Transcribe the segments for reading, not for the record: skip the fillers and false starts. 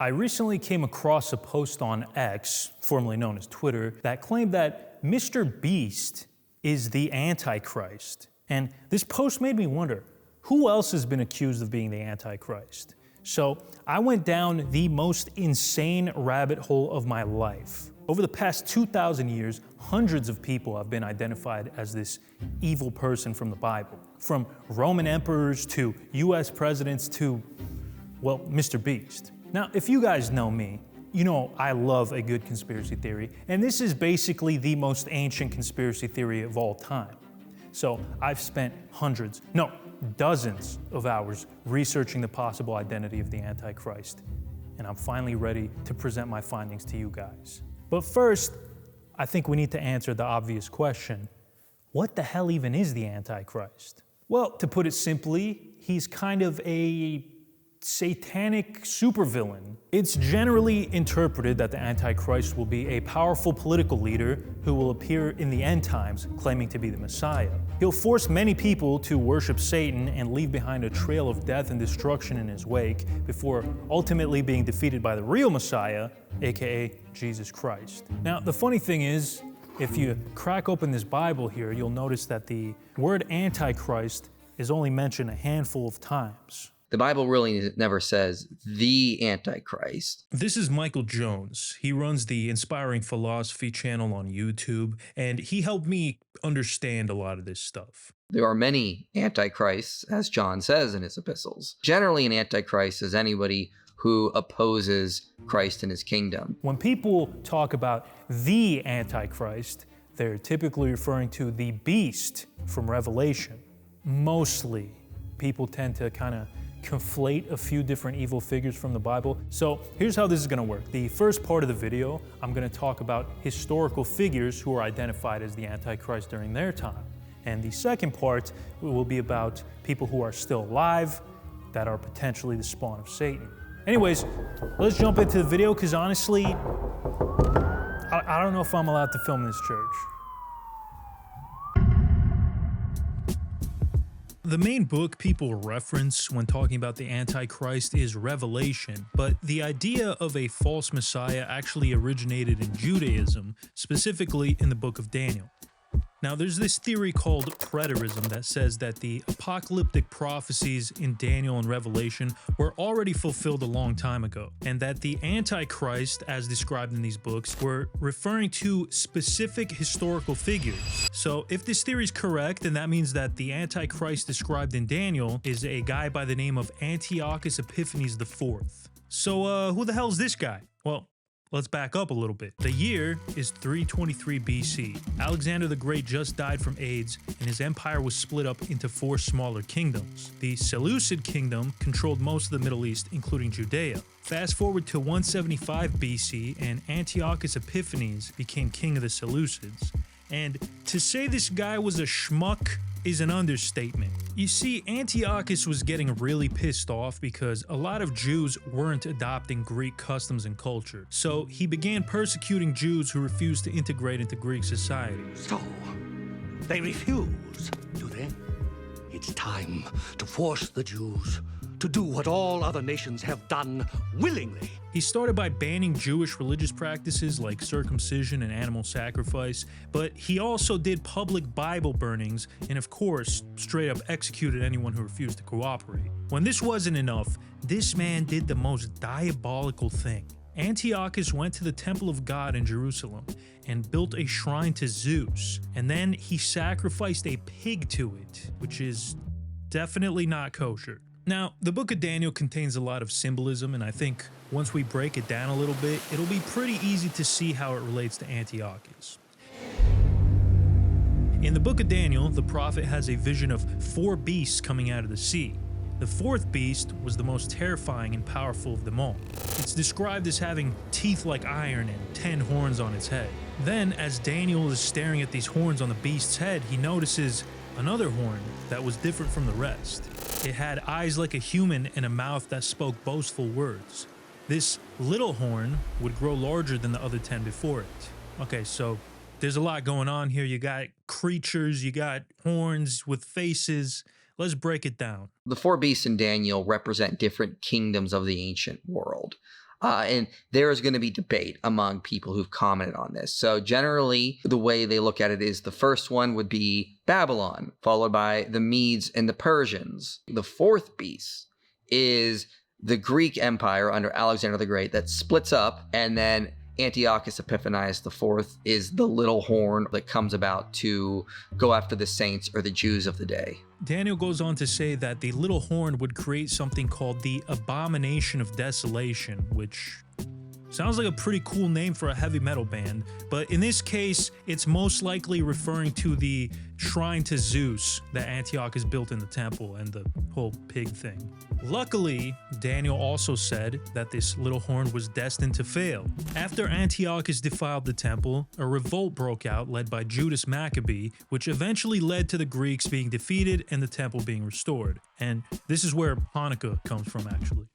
I recently came across a post on X, formerly known as Twitter, that claimed that Mr. Beast is the Antichrist. And this post made me wonder, who else has been accused of being the Antichrist? So I went down the most insane rabbit hole of my life. Over the past 2,000 years, hundreds of people have been identified as this evil person from the Bible. From Roman emperors to US presidents to, well, Mr. Beast. Now, if you guys know me, you know I love a good conspiracy theory, and this is basically the most ancient conspiracy theory of all time. So I've spent dozens of hours researching the possible identity of the Antichrist, and I'm finally ready to present my findings to you guys. But first, I think we need to answer the obvious question, what the hell even is the Antichrist? Well, to put it simply, he's kind of a satanic supervillain. It's generally interpreted that the Antichrist will be a powerful political leader who will appear in the end times claiming to be the Messiah. He'll force many people to worship Satan and leave behind a trail of death and destruction in his wake before ultimately being defeated by the real Messiah, aka Jesus Christ. Now, the funny thing is, if you crack open this Bible here, you'll notice that the word Antichrist is only mentioned a handful of times. The Bible really never says the Antichrist. This is Michael Jones. He runs the Inspiring Philosophy channel on YouTube, and he helped me understand a lot of this stuff. There are many antichrists, as John says in his epistles. Generally, an antichrist is anybody who opposes Christ and his kingdom. When people talk about the Antichrist, they're typically referring to the beast from Revelation. Mostly, people tend to kind of conflate a few different evil figures from the Bible. So here's how this is going to work. The first part of the video, I'm going to talk about historical figures who are identified as the Antichrist during their time. And the second part will be about people who are still alive that are potentially the spawn of Satan. Anyways, let's jump into the video because honestly, I don't know if I'm allowed to film in this church. The main book people reference when talking about the Antichrist is Revelation, but the idea of a false messiah actually originated in Judaism, specifically in the book of Daniel. Now, there's this theory called preterism that says that the apocalyptic prophecies in Daniel and Revelation were already fulfilled a long time ago, and that the Antichrist, as described in these books, were referring to specific historical figures. So if this theory is correct, then that means that the Antichrist described in Daniel is a guy by the name of Antiochus Epiphanes IV. So who the hell is this guy? Well, let's back up a little bit. The year is 323 BC. Alexander the Great just died from AIDS, and his empire was split up into 4 smaller kingdoms. The Seleucid kingdom controlled most of the Middle East, including Judea. Fast forward to 175 BC, and Antiochus Epiphanes became king of the Seleucids. And to say this guy was a schmuck is an understatement. You see, Antiochus was getting really pissed off because a lot of Jews weren't adopting Greek customs and culture, so he began persecuting Jews who refused to integrate into Greek society. So, they refuse, do they? It's time to force the Jews to do what all other nations have done willingly. He started by banning Jewish religious practices like circumcision and animal sacrifice, but he also did public Bible burnings and, of course, straight up executed anyone who refused to cooperate. When this wasn't enough, this man did the most diabolical thing. Antiochus went to the Temple of God in Jerusalem and built a shrine to Zeus, and then he sacrificed a pig to it, which is definitely not kosher. Now, the book of Daniel contains a lot of symbolism, and I think once we break it down a little bit, it'll be pretty easy to see how it relates to Antiochus. In the book of Daniel, the prophet has a vision of 4 beasts coming out of the sea. The 4th beast was the most terrifying and powerful of them all. It's described as having teeth like iron and 10 horns on its head. Then, as Daniel is staring at these horns on the beast's head, he notices another horn that was different from the rest. It had eyes like a human and a mouth that spoke boastful words. This little horn would grow larger than the other 10 before it. Okay, so there's a lot going on here. You got creatures, you got horns with faces. Let's break it down. The 4 beasts in Daniel represent different kingdoms of the ancient world. And there is going to be debate among people who've commented on this. So generally, the way they look at it is the first one would be Babylon, followed by the Medes and the Persians. The fourth beast is the Greek Empire under Alexander the Great that splits up, and then Antiochus Epiphanes IV is the little horn that comes about to go after the saints or the Jews of the day. Daniel goes on to say that the little horn would create something called the Abomination of Desolation, which sounds like a pretty cool name for a heavy metal band, but in this case, it's most likely referring to the shrine to Zeus that Antiochus built in the temple and the whole pig thing. Luckily, Daniel also said that this little horn was destined to fail. After Antiochus defiled the temple, a revolt broke out led by Judas Maccabee, which eventually led to the Greeks being defeated and the temple being restored. And this is where Hanukkah comes from, actually.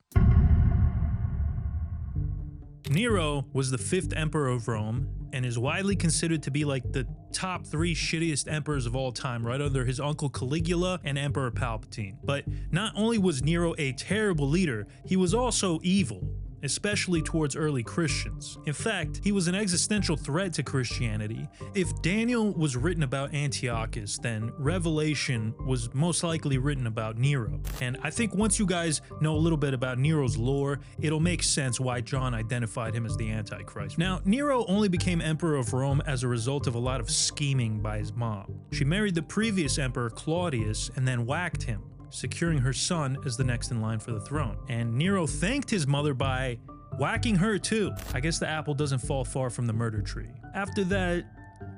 Nero was the 5th emperor of Rome and is widely considered to be like the top 3 shittiest emperors of all time, right under his uncle Caligula and Emperor Palpatine. But not only was Nero a terrible leader, he was also evil, especially towards early Christians. In fact, he was an existential threat to Christianity. If Daniel was written about Antiochus, then Revelation was most likely written about Nero. And I think once you guys know a little bit about Nero's lore, it'll make sense why John identified him as the Antichrist. Now, Nero only became emperor of Rome as a result of a lot of scheming by his mom. She married the previous emperor Claudius and then whacked him, securing her son as the next in line for the throne. And Nero thanked his mother by whacking her too. I guess the apple doesn't fall far from the murder tree. After that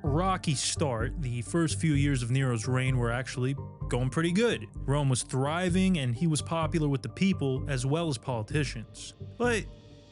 rocky start, the first few years of Nero's reign were actually going pretty good. Rome was thriving and he was popular with the people as well as politicians. But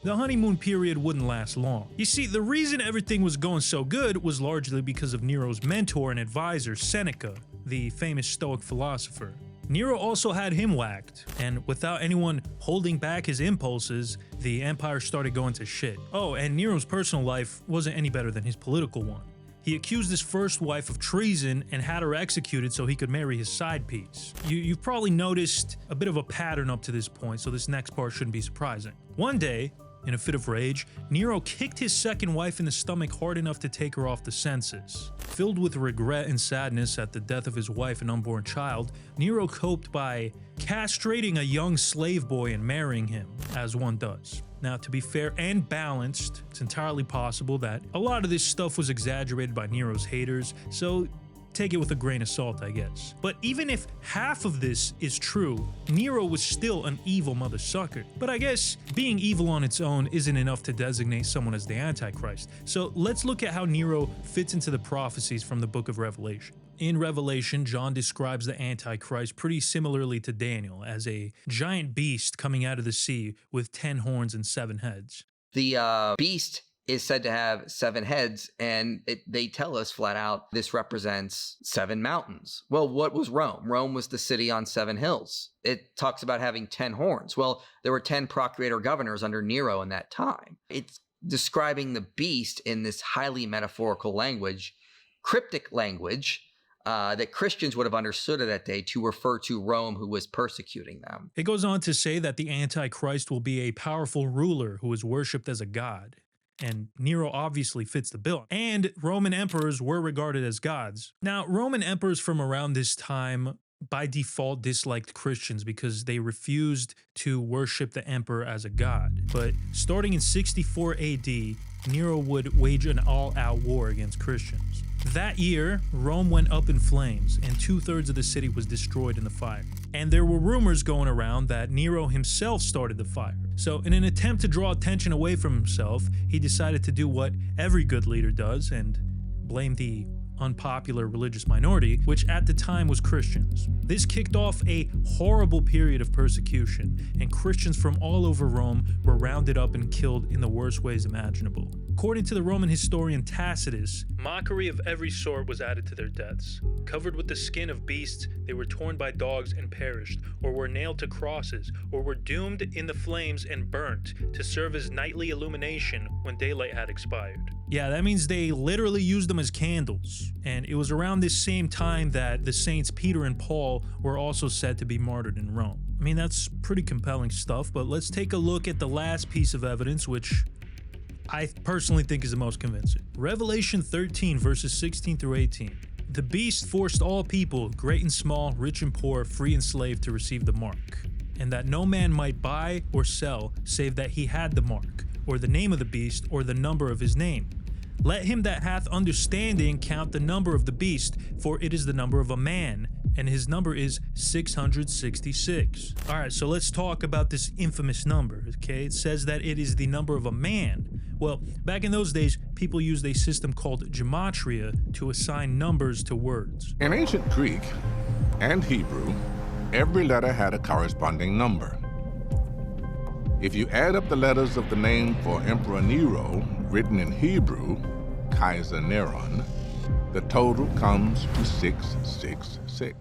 the honeymoon period wouldn't last long. You see, the reason everything was going so good was largely because of Nero's mentor and advisor, Seneca, the famous Stoic philosopher. Nero also had him whacked, and without anyone holding back his impulses, the empire started going to shit. Oh, and Nero's personal life wasn't any better than his political one. He accused his first wife of treason and had her executed so he could marry his side piece. You've probably noticed a bit of a pattern up to this point, so this next part shouldn't be surprising. One day, in a fit of rage, Nero kicked his second wife in the stomach hard enough to take her off the census. Filled with regret and sadness at the death of his wife and unborn child, Nero coped by castrating a young slave boy and marrying him, as one does. Now, to be fair and balanced, it's entirely possible that a lot of this stuff was exaggerated by Nero's haters, so take it with a grain of salt, I guess. But even if half of this is true, Nero was still an evil mother sucker. But I guess being evil on its own isn't enough to designate someone as the Antichrist. So let's look at how Nero fits into the prophecies from the book of Revelation. In Revelation, John describes the Antichrist pretty similarly to Daniel, as a giant beast coming out of the sea with 10 horns and 7 heads. The beast is said to have 7 heads, and they tell us flat out this represents 7 mountains. Well, what was Rome? Rome was the city on 7 hills. It talks about having 10 horns. Well, there were 10 procurator governors under Nero in that time. It's describing the beast in this highly metaphorical language, cryptic language, that Christians would have understood at that day to refer to Rome, who was persecuting them. It goes on to say that the Antichrist will be a powerful ruler who is worshipped as a god. And Nero obviously fits the bill. And Roman emperors were regarded as gods. Now, Roman emperors from around this time by default disliked Christians because they refused to worship the emperor as a god. But starting in 64 AD, Nero would wage an all-out war against Christians. That year, Rome went up in flames, and 2/3 of the city was destroyed in the fire. And there were rumors going around that Nero himself started the fire. So in an attempt to draw attention away from himself, he decided to do what every good leader does and blame the unpopular religious minority, which at the time was Christians. This kicked off a horrible period of persecution, and Christians from all over Rome were rounded up and killed in the worst ways imaginable. According to the Roman historian Tacitus, mockery of every sort was added to their deaths. Covered with the skin of beasts, they were torn by dogs and perished, or were nailed to crosses, or were doomed in the flames and burnt to serve as nightly illumination when daylight had expired. Yeah, that means they literally used them as candles. And it was around this same time that the saints Peter and Paul were also said to be martyred in Rome. I mean, that's pretty compelling stuff, but let's take a look at the last piece of evidence, which I personally think is the most convincing. Revelation 13, verses 16 through 18. The beast forced all people, great and small, rich and poor, free and slave, to receive the mark, and that no man might buy or sell, save that he had the mark, or the name of the beast, or the number of his name. Let him that hath understanding count the number of the beast, for it is the number of a man, and his number is 666. Alright, so let's talk about this infamous number, okay? It says that it is the number of a man. Well, back in those days, people used a system called gematria to assign numbers to words. In ancient Greek and Hebrew, every letter had a corresponding number. If you add up the letters of the name for Emperor Nero, written in Hebrew, Kaiser Neron, the total comes to 666.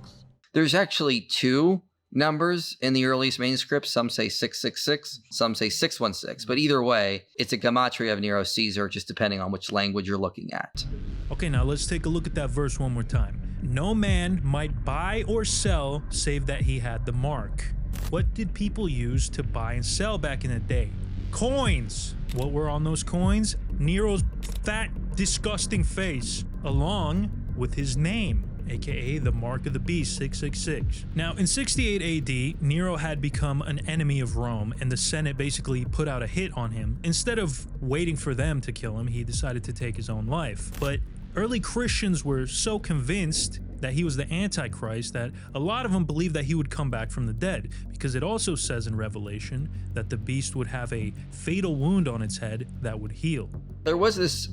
There's actually two numbers in the earliest manuscripts. Some say 666, some say 616. But either way, it's a gematria of Nero Caesar, just depending on which language you're looking at. Okay, now let's take a look at that verse one more time. No man might buy or sell, save that he had the mark. What did people use to buy and sell back in the day? Coins! What were on those coins? Nero's fat, disgusting face, along with his name, aka the mark of the beast, 666. Now, in 68 AD, Nero had become an enemy of Rome, and the Senate basically put out a hit on him. Instead of waiting for them to kill him, he decided to take his own life. But early Christians were so convinced that he was the Antichrist that a lot of them believed that he would come back from the dead, because it also says in Revelation that the beast would have a fatal wound on its head that would heal. There was this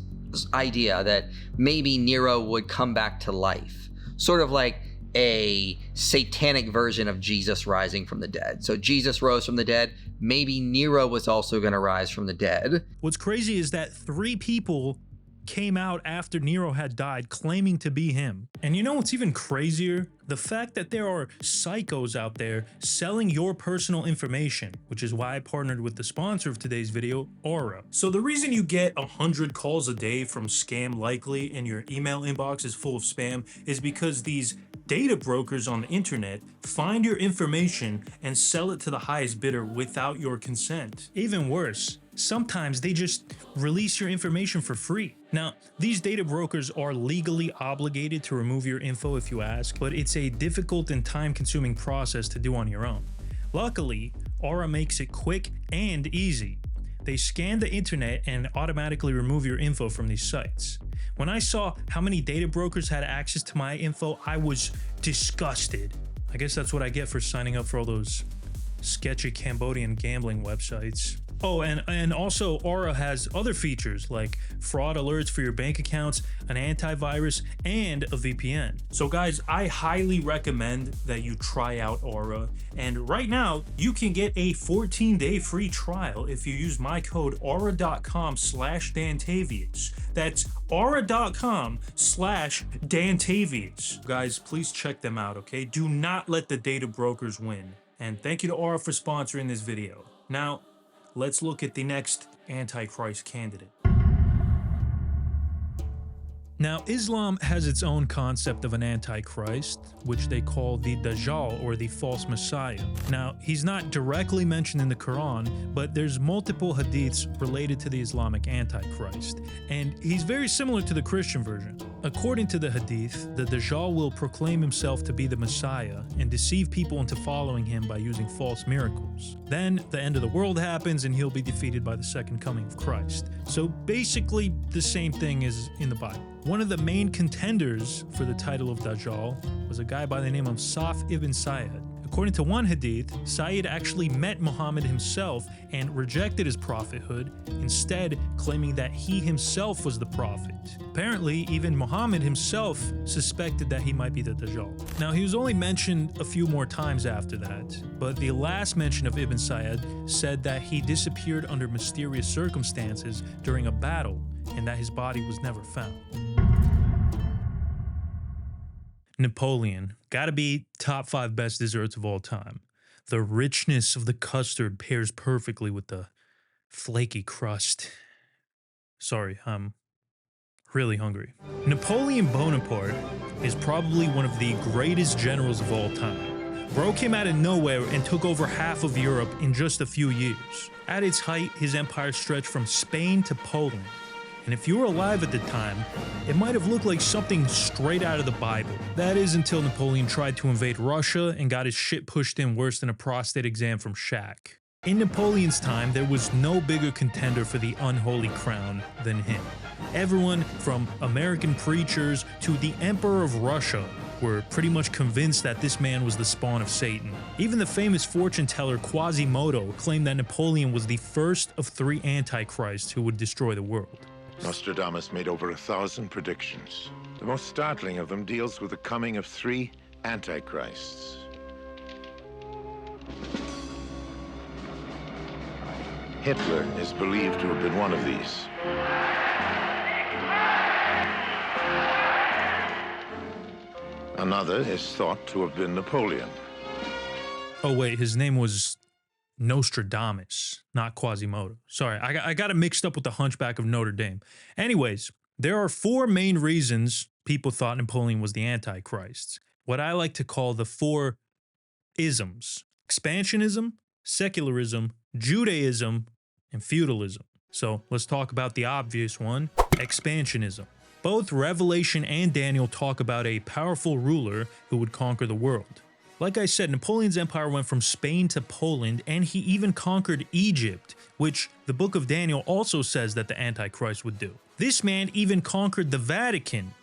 idea that maybe Nero would come back to life, sort of like a satanic version of Jesus rising from the dead. So Jesus rose from the dead, maybe Nero was also going to rise from the dead. What's crazy is that 3 people came out after Nero had died claiming to be him. And you know what's even crazier? The fact that there are psychos out there selling your personal information, which is why I partnered with the sponsor of today's video, Aura. So the reason you get 100 calls a day from Scam Likely and your email inbox is full of spam is because these data brokers on the internet find your information and sell it to the highest bidder without your consent. Even worse, sometimes they just release your information for free. Now, these data brokers are legally obligated to remove your info if you ask, but it's a difficult and time-consuming process to do on your own. Luckily, Aura makes it quick and easy. They scan the internet and automatically remove your info from these sites. When I saw how many data brokers had access to my info, I was disgusted. I guess that's what I get for signing up for all those sketchy Cambodian gambling websites. Oh, and also Aura has other features like fraud alerts for your bank accounts, an antivirus, and a VPN. So guys, I highly recommend that you try out Aura. And right now, you can get a 14-day free trial if you use my code aura.com/Dantavius. That's aura.com/Dantavius. Guys, please check them out, okay? Do not let the data brokers win. And thank you to Aura for sponsoring this video. Now, let's look at the next Antichrist candidate. Now, Islam has its own concept of an Antichrist, which they call the Dajjal, or the false Messiah. Now, he's not directly mentioned in the Quran, but there's multiple hadiths related to the Islamic Antichrist, and he's very similar to the Christian version. According to the hadith, the Dajjal will proclaim himself to be the Messiah and deceive people into following him by using false miracles. Then, the end of the world happens and he'll be defeated by the second coming of Christ. So basically, the same thing as in the Bible. One of the main contenders for the title of Dajjal was a guy by the name of Saf Ibn Sayyad. According to one hadith, Sayyid actually met Muhammad himself and rejected his prophethood, instead claiming that he himself was the prophet. Apparently, even Muhammad himself suspected that he might be the Dajjal. Now, he was only mentioned a few more times after that, but the last mention of Ibn Sayyad said that he disappeared under mysterious circumstances during a battle, and that his body was never found. Napoleon, gotta be top 5 best desserts of all time. The richness of the custard pairs perfectly with the flaky crust. Sorry, I'm really hungry. Napoleon Bonaparte is probably one of the greatest generals of all time. Bro came out of nowhere and took over half of Europe in just a few years. At its height, his empire stretched from Spain to Poland. And if you were alive at the time, it might have looked like something straight out of the Bible. That is until Napoleon tried to invade Russia and got his shit pushed in worse than a prostate exam from Shaq. In Napoleon's time, there was no bigger contender for the unholy crown than him. Everyone from American preachers to the Emperor of Russia were pretty much convinced that this man was the spawn of Satan. Even the famous fortune teller Quasimodo claimed that Napoleon was the first of 3 antichrists who would destroy the world. Nostradamus made over 1,000 predictions. The most startling of them deals with the coming of 3 antichrists. Hitler is believed to have been one of these. Another is thought to have been Napoleon. Oh wait, his name was Nostradamus, not Quasimodo. Sorry, I got it mixed up with the Hunchback of Notre Dame. Anyways, there are 4 main reasons people thought Napoleon was the Antichrist. What I like to call the 4 isms: expansionism, secularism, Judaism, and feudalism. So let's talk about the obvious one, expansionism. Both Revelation and Daniel talk about a powerful ruler who would conquer the world. Like I said, Napoleon's empire went from Spain to Poland, and he even conquered Egypt, which the book of Daniel also says that the Antichrist would do. This man even conquered the Vatican,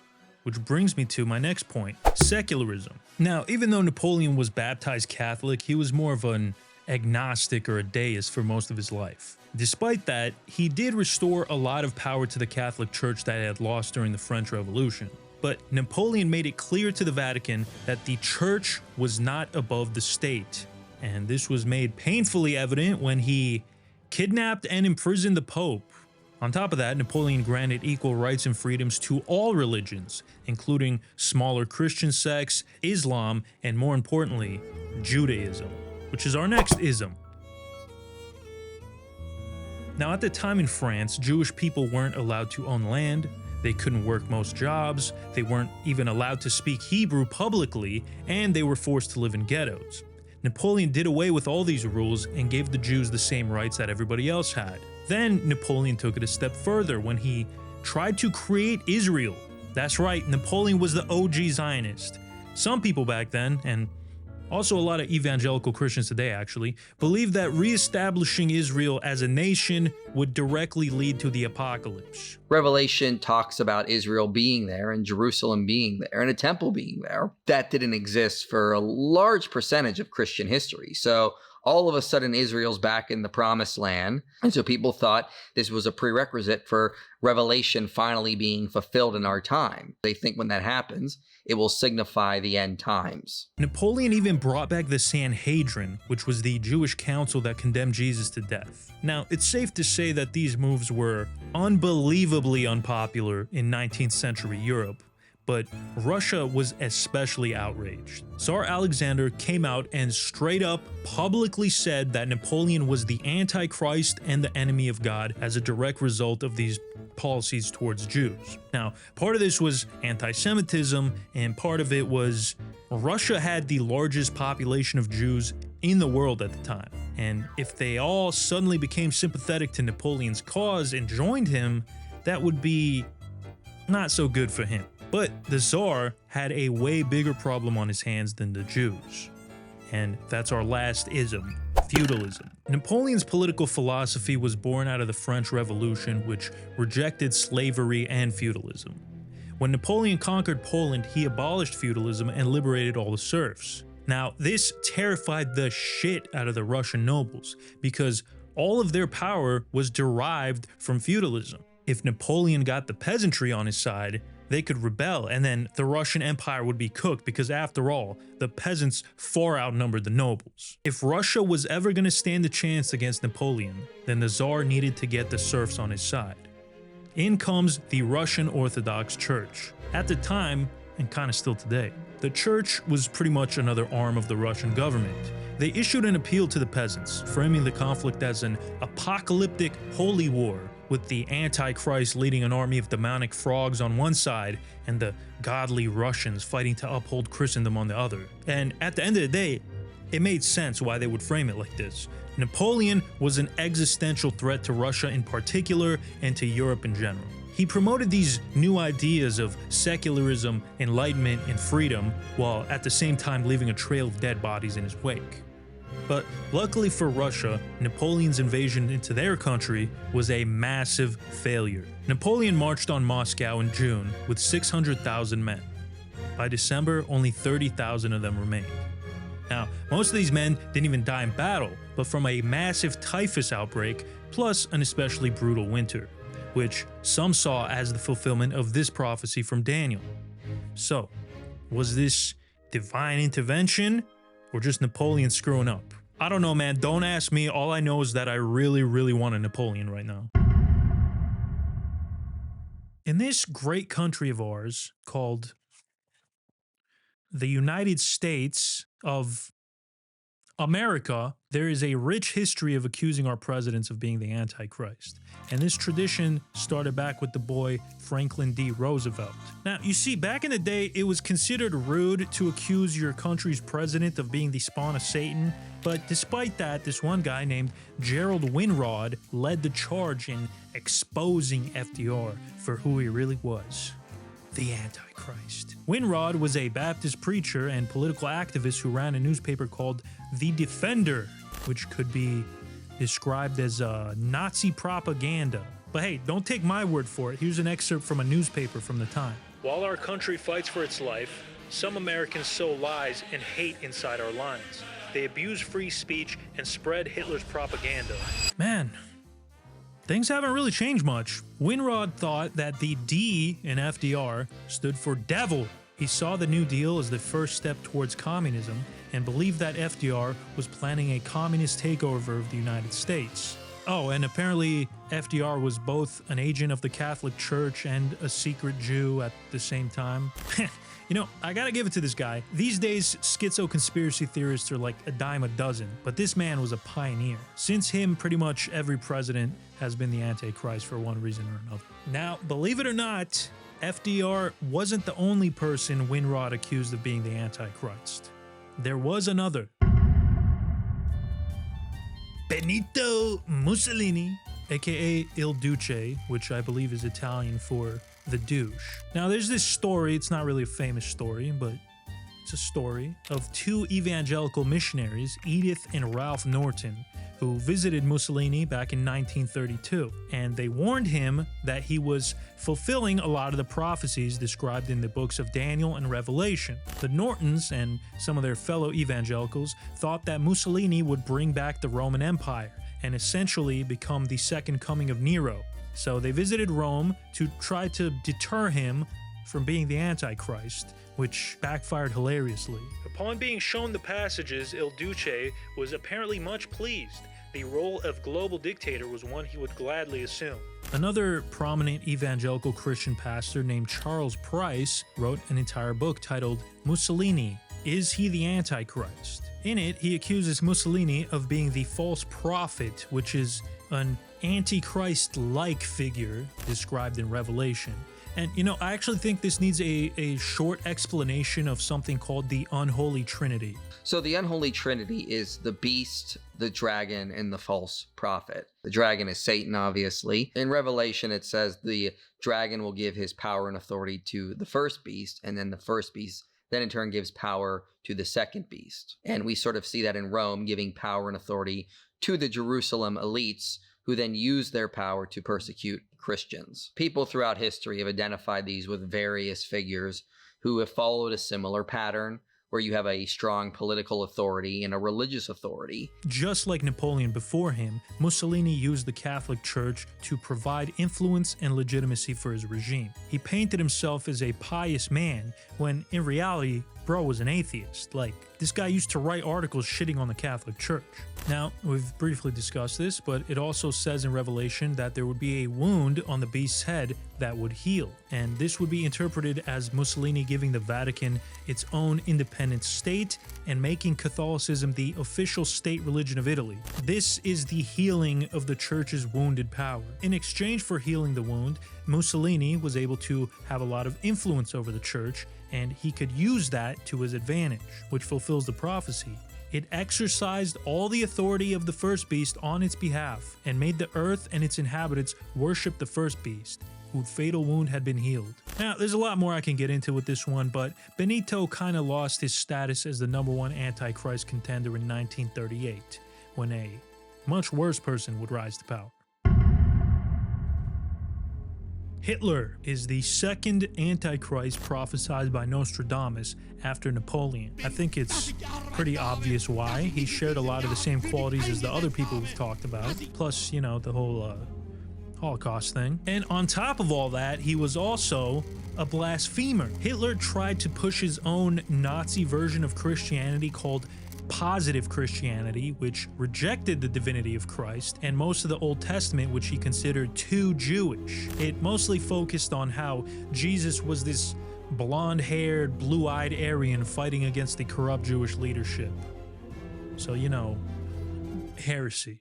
which brings me to my next point, secularism. Now, even though Napoleon was baptized Catholic, he was more of an agnostic or a deist for most of his life. Despite that, he did restore a lot of power to the Catholic Church that it had lost during the French Revolution. But Napoleon made it clear to the Vatican that the church was not above the state. And this was made painfully evident when he kidnapped and imprisoned the Pope. On top of that, Napoleon granted equal rights and freedoms to all religions, including smaller Christian sects, Islam, and more importantly, Judaism, which is our next ism. Now, at the time in France, Jewish people weren't allowed to own land, they couldn't work most jobs, they weren't even allowed to speak Hebrew publicly, and they were forced to live in ghettos. Napoleon did away with all these rules and gave the Jews the same rights that everybody else had. Then Napoleon took it a step further when he tried to create Israel. That's right, Napoleon was the OG Zionist. Some people back then, and also a lot of evangelical Christians today actually, believe that reestablishing Israel as a nation would directly lead to the apocalypse. Revelation talks about Israel being there and Jerusalem being there and a temple being there. That didn't exist for a large percentage of Christian history. So all of a sudden, Israel's back in the promised land. And so people thought this was a prerequisite for Revelation finally being fulfilled in our time. They think when that happens, it will signify the end times. Napoleon even brought back the Sanhedrin, which was the Jewish council that condemned Jesus to death. Now, it's safe to say that these moves were unbelievably unpopular in 19th century Europe, but Russia was especially outraged. Tsar Alexander came out and straight up publicly said that Napoleon was the Antichrist and the enemy of God as a direct result of these policies towards Jews. Now, part of this was anti-Semitism, and part of it was Russia had the largest population of Jews in the world at the time. And if they all suddenly became sympathetic to Napoleon's cause and joined him, that would be not so good for him. But the Tsar had a way bigger problem on his hands than the Jews. And that's our last ism, feudalism. Napoleon's political philosophy was born out of the French Revolution, which rejected slavery and feudalism. When Napoleon conquered Poland, he abolished feudalism and liberated all the serfs. Now, this terrified the shit out of the Russian nobles, because all of their power was derived from feudalism. If Napoleon got the peasantry on his side, they could rebel, and then the Russian Empire would be cooked because, after all, the peasants far outnumbered the nobles. If Russia was ever going to stand a chance against Napoleon, then the Tsar needed to get the serfs on his side. In comes the Russian Orthodox Church. At the time, and kind of still today, the church was pretty much another arm of the Russian government. They issued an appeal to the peasants, framing the conflict as an apocalyptic holy war, with the Antichrist leading an army of demonic frogs on one side and the godly Russians fighting to uphold Christendom on the other. And at the end of the day, it made sense why they would frame it like this. Napoleon was an existential threat to Russia in particular and to Europe in general. He promoted these new ideas of secularism, enlightenment, and freedom, while at the same time leaving a trail of dead bodies in his wake. But luckily for Russia, Napoleon's invasion into their country was a massive failure. Napoleon marched on Moscow in June with 600,000 men. By December, only 30,000 of them remained. Now, most of these men didn't even die in battle, but from a massive typhus outbreak, plus an especially brutal winter, which some saw as the fulfillment of this prophecy from Daniel. So, was this divine intervention, or just Napoleon screwing up? I don't know, man. Don't ask me. All I know is that I really, really want a Napoleon right now. In this great country of ours called the United States of America, there is a rich history of accusing our presidents of being the Antichrist. And this tradition started back with the boy Franklin D. Roosevelt. Now, you see, back in the day, it was considered rude to accuse your country's president of being the spawn of Satan. But despite that, this one guy named Gerald Winrod led the charge in exposing FDR for who he really was. The Antichrist. Winrod was a Baptist preacher and political activist who ran a newspaper called The Defender, which could be described as Nazi propaganda. But hey, don't take my word for it. Here's an excerpt from a newspaper from the time. While our country fights for its life, some Americans sow lies and hate inside our lines. They abuse free speech and spread Hitler's propaganda. Man, things haven't really changed much. Winrod thought that the D in FDR stood for devil. He saw the New Deal as the first step towards communism and believed that FDR was planning a communist takeover of the United States. Oh, and apparently FDR was both an agent of the Catholic Church and a secret Jew at the same time. You know, I gotta give it to this guy. These days, schizo conspiracy theorists are like a dime a dozen, but this man was a pioneer. Since him, pretty much every president has been the Antichrist for one reason or another. Now, believe it or not, FDR wasn't the only person Winrod accused of being the Antichrist. There was another. Benito Mussolini, aka Il Duce, which I believe is Italian for the douche. Now there's this story, it's not really a famous story, but it's a story of two evangelical missionaries, Edith and Ralph Norton, who visited Mussolini back in 1932, and they warned him that he was fulfilling a lot of the prophecies described in the books of Daniel and Revelation. The Nortons and some of their fellow evangelicals thought that Mussolini would bring back the Roman Empire and essentially become the second coming of Nero. So they visited Rome to try to deter him from being the Antichrist, which backfired hilariously. Upon being shown the passages, Il Duce was apparently much pleased. The role of global dictator was one he would gladly assume. Another prominent evangelical Christian pastor named Charles Price wrote an entire book titled Mussolini, Is He the Antichrist? In it, he accuses Mussolini of being the false prophet, which is an Antichrist-like figure described in Revelation. And, you know, I actually think this needs a short explanation of something called the Unholy Trinity. So the Unholy Trinity is the beast, the dragon, and the false prophet. The dragon is Satan, obviously. In Revelation, it says the dragon will give his power and authority to the first beast, and then the first beast then in turn gives power to the second beast. And we sort of see that in Rome, giving power and authority to the Jerusalem elites, who then use their power to persecute Christians. People throughout history have identified these with various figures who have followed a similar pattern, where you have a strong political authority and a religious authority. Just like Napoleon before him, Mussolini used the Catholic Church to provide influence and legitimacy for his regime. He painted himself as a pious man, when in reality, bro was an atheist. Like, this guy used to write articles shitting on the Catholic Church. Now, we've briefly discussed this, but it also says in Revelation that there would be a wound on the beast's head that would heal. And this would be interpreted as Mussolini giving the Vatican its own independent state and making Catholicism the official state religion of Italy. This is the healing of the church's wounded power. In exchange for healing the wound, Mussolini was able to have a lot of influence over the church, and he could use that to his advantage, which fulfills the prophecy. It exercised all the authority of the first beast on its behalf, and made the earth and its inhabitants worship the first beast, whose fatal wound had been healed. Now, there's a lot more I can get into with this one, but Benito kind of lost his status as the #1 Antichrist contender in 1938, when a much worse person would rise to power. Hitler is the second Antichrist prophesied by Nostradamus after Napoleon. I think it's pretty obvious why. He shared a lot of the same qualities as the other people we've talked about, plus, you know, the whole Holocaust thing. And on top of all that, he was also a blasphemer. Hitler tried to push his own Nazi version of Christianity called positive Christianity, which rejected the divinity of Christ and most of the Old Testament, which he considered too Jewish. It mostly focused on how Jesus was this blonde-haired, blue-eyed Aryan fighting against the corrupt Jewish leadership. So, you know, heresy.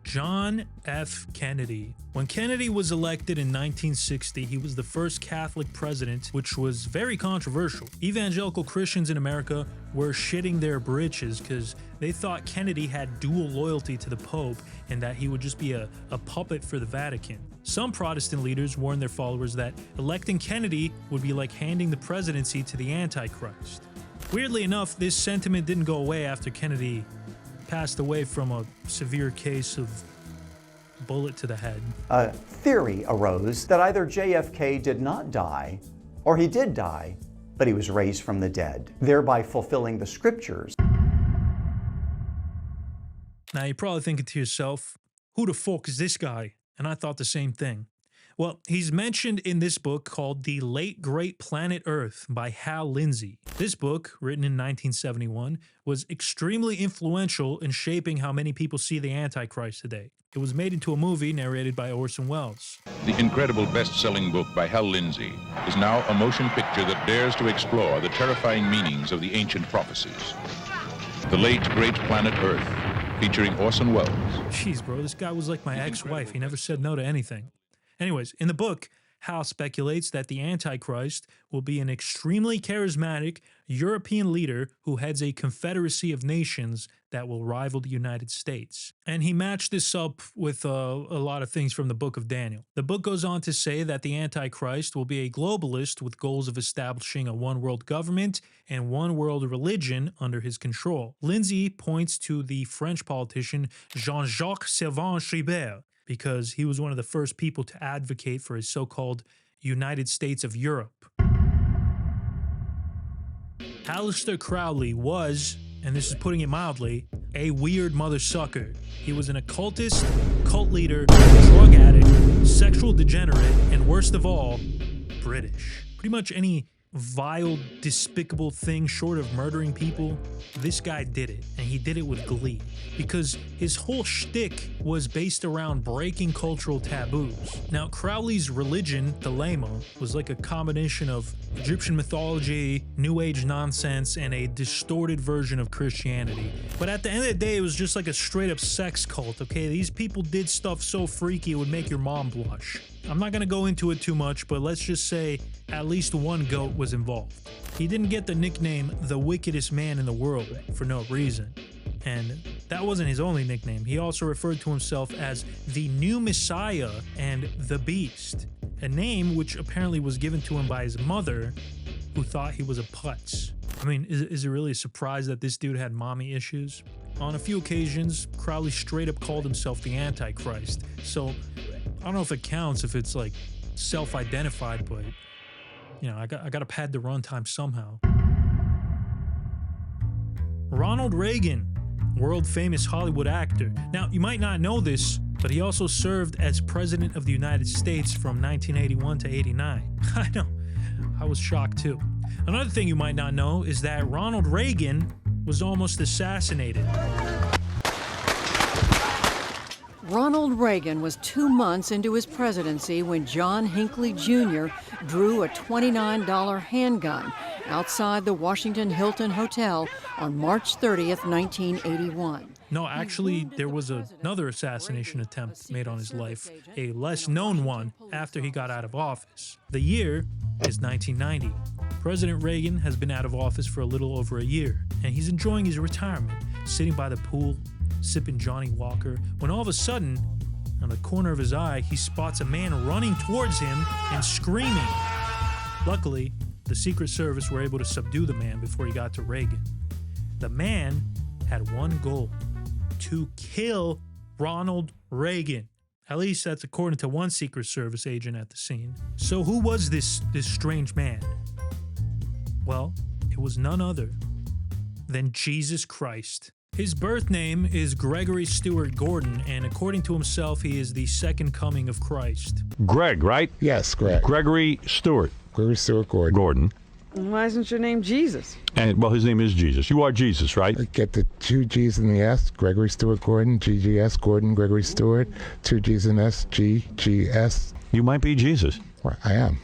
John F. Kennedy. When Kennedy was elected in 1960, he was the first Catholic president, which was very controversial. Evangelical Christians in America were shitting their britches because they thought Kennedy had dual loyalty to the Pope and that he would just be a puppet for the Vatican. Some Protestant leaders warned their followers that electing Kennedy would be like handing the presidency to the Antichrist. Weirdly enough, this sentiment didn't go away after Kennedy passed away from a severe case of bullet to the head. A theory arose that either JFK did not die, or he did die, but he was raised from the dead, thereby fulfilling the scriptures. Now you're probably thinking to yourself, who the fuck is this guy? And I thought the same thing. Well, he's mentioned in this book called The Late Great Planet Earth by Hal Lindsey. This book, written in 1971, was extremely influential in shaping how many people see the Antichrist today. It was made into a movie narrated by Orson Welles. The incredible best-selling book by Hal Lindsey is now a motion picture that dares to explore the terrifying meanings of the ancient prophecies. The Late Great Planet Earth, featuring Orson Welles. Jeez, bro, this guy was like my ex-wife. He never said no to anything. Anyways, in the book, Hal speculates that the Antichrist will be an extremely charismatic European leader who heads a confederacy of nations that will rival the United States. And he matched this up with a lot of things from the book of Daniel. The book goes on to say that the Antichrist will be a globalist with goals of establishing a one-world government and one-world religion under his control. Lindsey points to the French politician Jean-Jacques Servan-Schreiber, because he was one of the first people to advocate for his so-called United States of Europe. Aleister Crowley was, and this is putting it mildly, a weird mother sucker. He was an occultist, cult leader, drug addict, sexual degenerate, and worst of all, British. Pretty much any vile, despicable thing short of murdering people, this guy did it, and he did it with glee, because his whole shtick was based around breaking cultural taboos. Now, Crowley's religion, the Lema, was like a combination of Egyptian mythology, New Age nonsense, and a distorted version of Christianity. But at the end of the day, it was just like a straight-up sex cult, okay? These people did stuff so freaky it would make your mom blush. I'm not going to go into it too much, but let's just say at least one goat was involved. He didn't get the nickname the wickedest man in the world for no reason. And that wasn't his only nickname. He also referred to himself as the New Messiah and the Beast, a name which apparently was given to him by his mother, who thought he was a putz. I mean, is it really a surprise that this dude had mommy issues? On a few occasions, Crowley straight up called himself the Antichrist, so I don't know if it counts if it's like self-identified, but you know, I gotta pad the runtime somehow. Ronald Reagan, world-famous Hollywood actor. Now, you might not know this, but he also served as President of the United States from 1981 to 89. I know, I was shocked too. Another thing you might not know is that Ronald Reagan was almost assassinated. Ronald Reagan was 2 months into his presidency when John Hinckley Jr. drew a $29 handgun outside the Washington Hilton Hotel on March 30th, 1981. No, actually, there was another assassination attempt made on his life, a less known one after he got out of office. The year is 1990. President Reagan has been out of office for a little over a year, and he's enjoying his retirement, sitting by the pool, sipping Johnny Walker, when all of a sudden, on the corner of his eye, he spots a man running towards him and screaming. Luckily, the Secret Service were able to subdue the man before he got to Reagan. The man had one goal: to kill Ronald Reagan. At least that's according to one Secret Service agent at the scene. So who was this strange man? Well, it was none other than Jesus Christ. His birth name is Gregory Stewart Gordon, and according to himself, he is the second coming of Christ. Greg, right? Yes, Greg. Gregory Stewart. Gregory Stewart Gordon. Gordon. Why isn't your name Jesus? And, well, his name is Jesus. You are Jesus, right? Get the two G's in the S, Gregory Stewart Gordon, GGS Gordon, Gregory Stewart, two G's in S, GGS. You might be Jesus. Well, I am.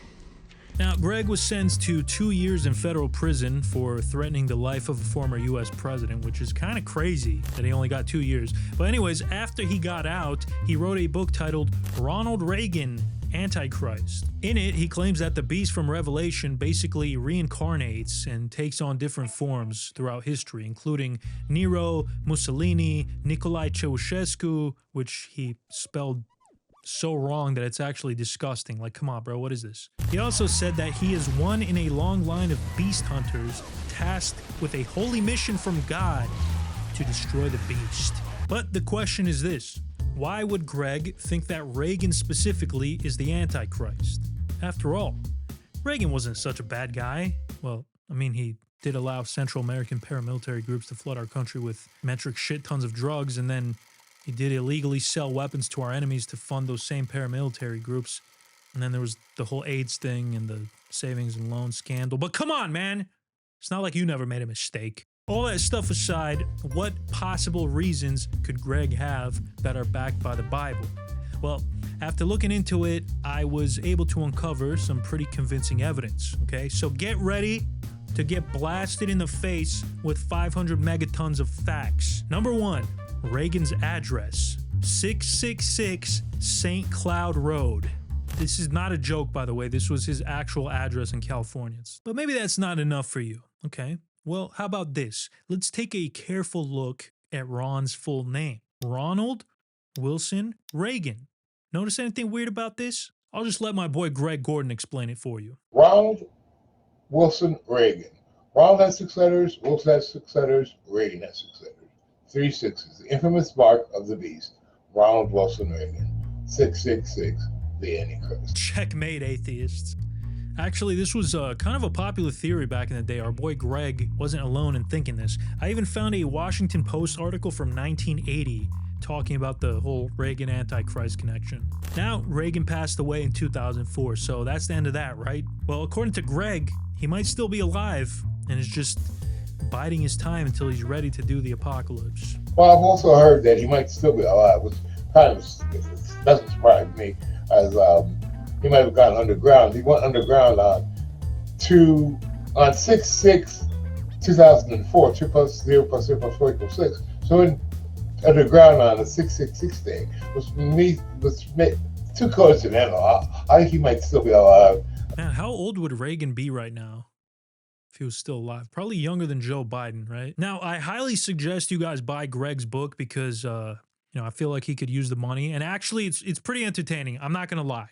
Now, Greg was sentenced to 2 years in federal prison for threatening the life of a former U.S. president, which is kind of crazy that he only got 2 years. But anyways, after he got out, he wrote a book titled Ronald Reagan, Antichrist. In it, he claims that the beast from Revelation basically reincarnates and takes on different forms throughout history, including Nero, Mussolini, Nicolae Ceausescu, which he spelled so wrong that it's actually disgusting. Like, come on, bro, what is this? He also said that he is one in a long line of beast hunters tasked with a holy mission from God to destroy the beast. But the question is this: why would Greg think that Reagan specifically is the Antichrist? After all, Reagan wasn't such a bad guy. Well, I mean, he did allow Central American paramilitary groups to flood our country with metric shit tons of drugs, and then he did illegally sell weapons to our enemies to fund those same paramilitary groups. And then there was the whole AIDS thing and the savings and loan scandal. But come on, man! It's not like you never made a mistake. All that stuff aside, what possible reasons could Greg have that are backed by the Bible? Well, after looking into it, I was able to uncover some pretty convincing evidence, okay? So get ready to get blasted in the face with 500 megatons of facts. Number one, Reagan's address, 666 St. Cloud Road. This is not a joke, by the way. This was his actual address in California. But maybe that's not enough for you, okay? Well, how about this? Let's take a careful look at Ron's full name. Ronald Wilson Reagan. Notice anything weird about this? I'll just let my boy Greg Gordon explain it for you. Ronald Wilson Reagan. Ronald has 6 letters, Wilson has 6 letters, Reagan has 6 letters. 3 6s, the infamous mark of the beast. Ronald Wilson Reagan. 666, the Antichrist. Checkmate, atheists. Actually, this was kind of a popular theory back in the day. Our boy Greg wasn't alone in thinking this. I even found a Washington Post article from 1980 talking about the whole Reagan Antichrist connection. Now, Reagan passed away in 2004, so that's the end of that, right? Well, according to Greg, he might still be alive and is just biding his time until he's ready to do the apocalypse. Well, I've also heard that he might still be alive, which kind of doesn't surprise me, as he might have gone underground. He went underground on 6/6/2004, 2 plus 0 plus 0 plus 4 equals 6. So in underground on the 666 day, was too coincidental. I think he might still be alive. Man, how old would Reagan be right now if he was still alive? Probably younger than Joe Biden, right? Now, I highly suggest you guys buy Greg's book because, I feel like he could use the money. And actually, it's pretty entertaining. I'm not going to lie.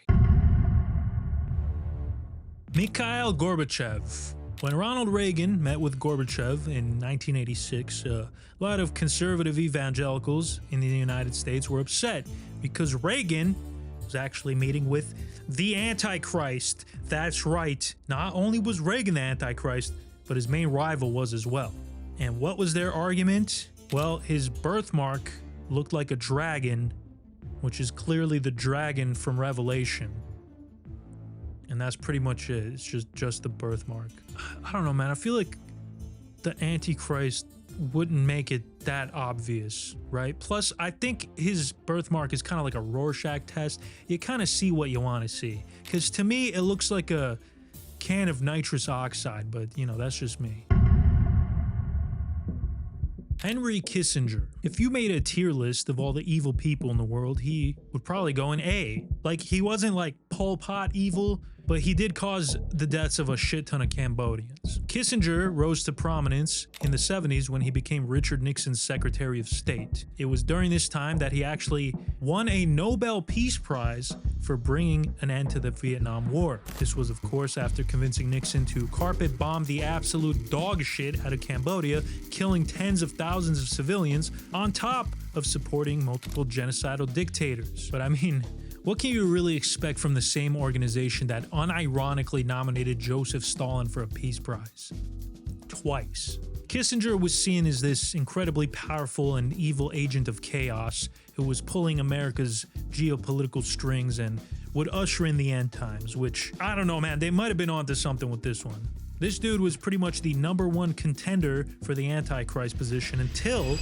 Mikhail Gorbachev. When Ronald Reagan met with Gorbachev in 1986, a lot of conservative evangelicals in the United States were upset because Reagan was actually meeting with the Antichrist. That's right. Not only was Reagan the Antichrist, but his main rival was as well. And what was their argument? Well, his birthmark looked like a dragon, which is clearly the dragon from Revelation. And that's pretty much it. It's just the birthmark. I don't know, man. I feel like the Antichrist wouldn't make it that obvious, right? Plus, I think his birthmark is kind of like a Rorschach test. You kind of see what you want to see. Because to me, it looks like a can of nitrous oxide, but, that's just me. Henry Kissinger. If you made a tier list of all the evil people in the world, he would probably go in A. Like, he wasn't like Pol Pot evil, but he did cause the deaths of a shit ton of Cambodians. Kissinger rose to prominence in the 70s when he became Richard Nixon's Secretary of State. It was during this time that he actually won a Nobel Peace Prize for bringing an end to the Vietnam War. This was, of course, after convincing Nixon to carpet bomb the absolute dog shit out of Cambodia, killing tens of thousands of civilians, on top of supporting multiple genocidal dictators. But I mean, what can you really expect from the same organization that unironically nominated Joseph Stalin for a Peace Prize? Twice. Kissinger was seen as this incredibly powerful and evil agent of chaos who was pulling America's geopolitical strings and would usher in the end times, which, I don't know, man, they might have been onto something with this one. This dude was pretty much the #1 contender for the Antichrist position until,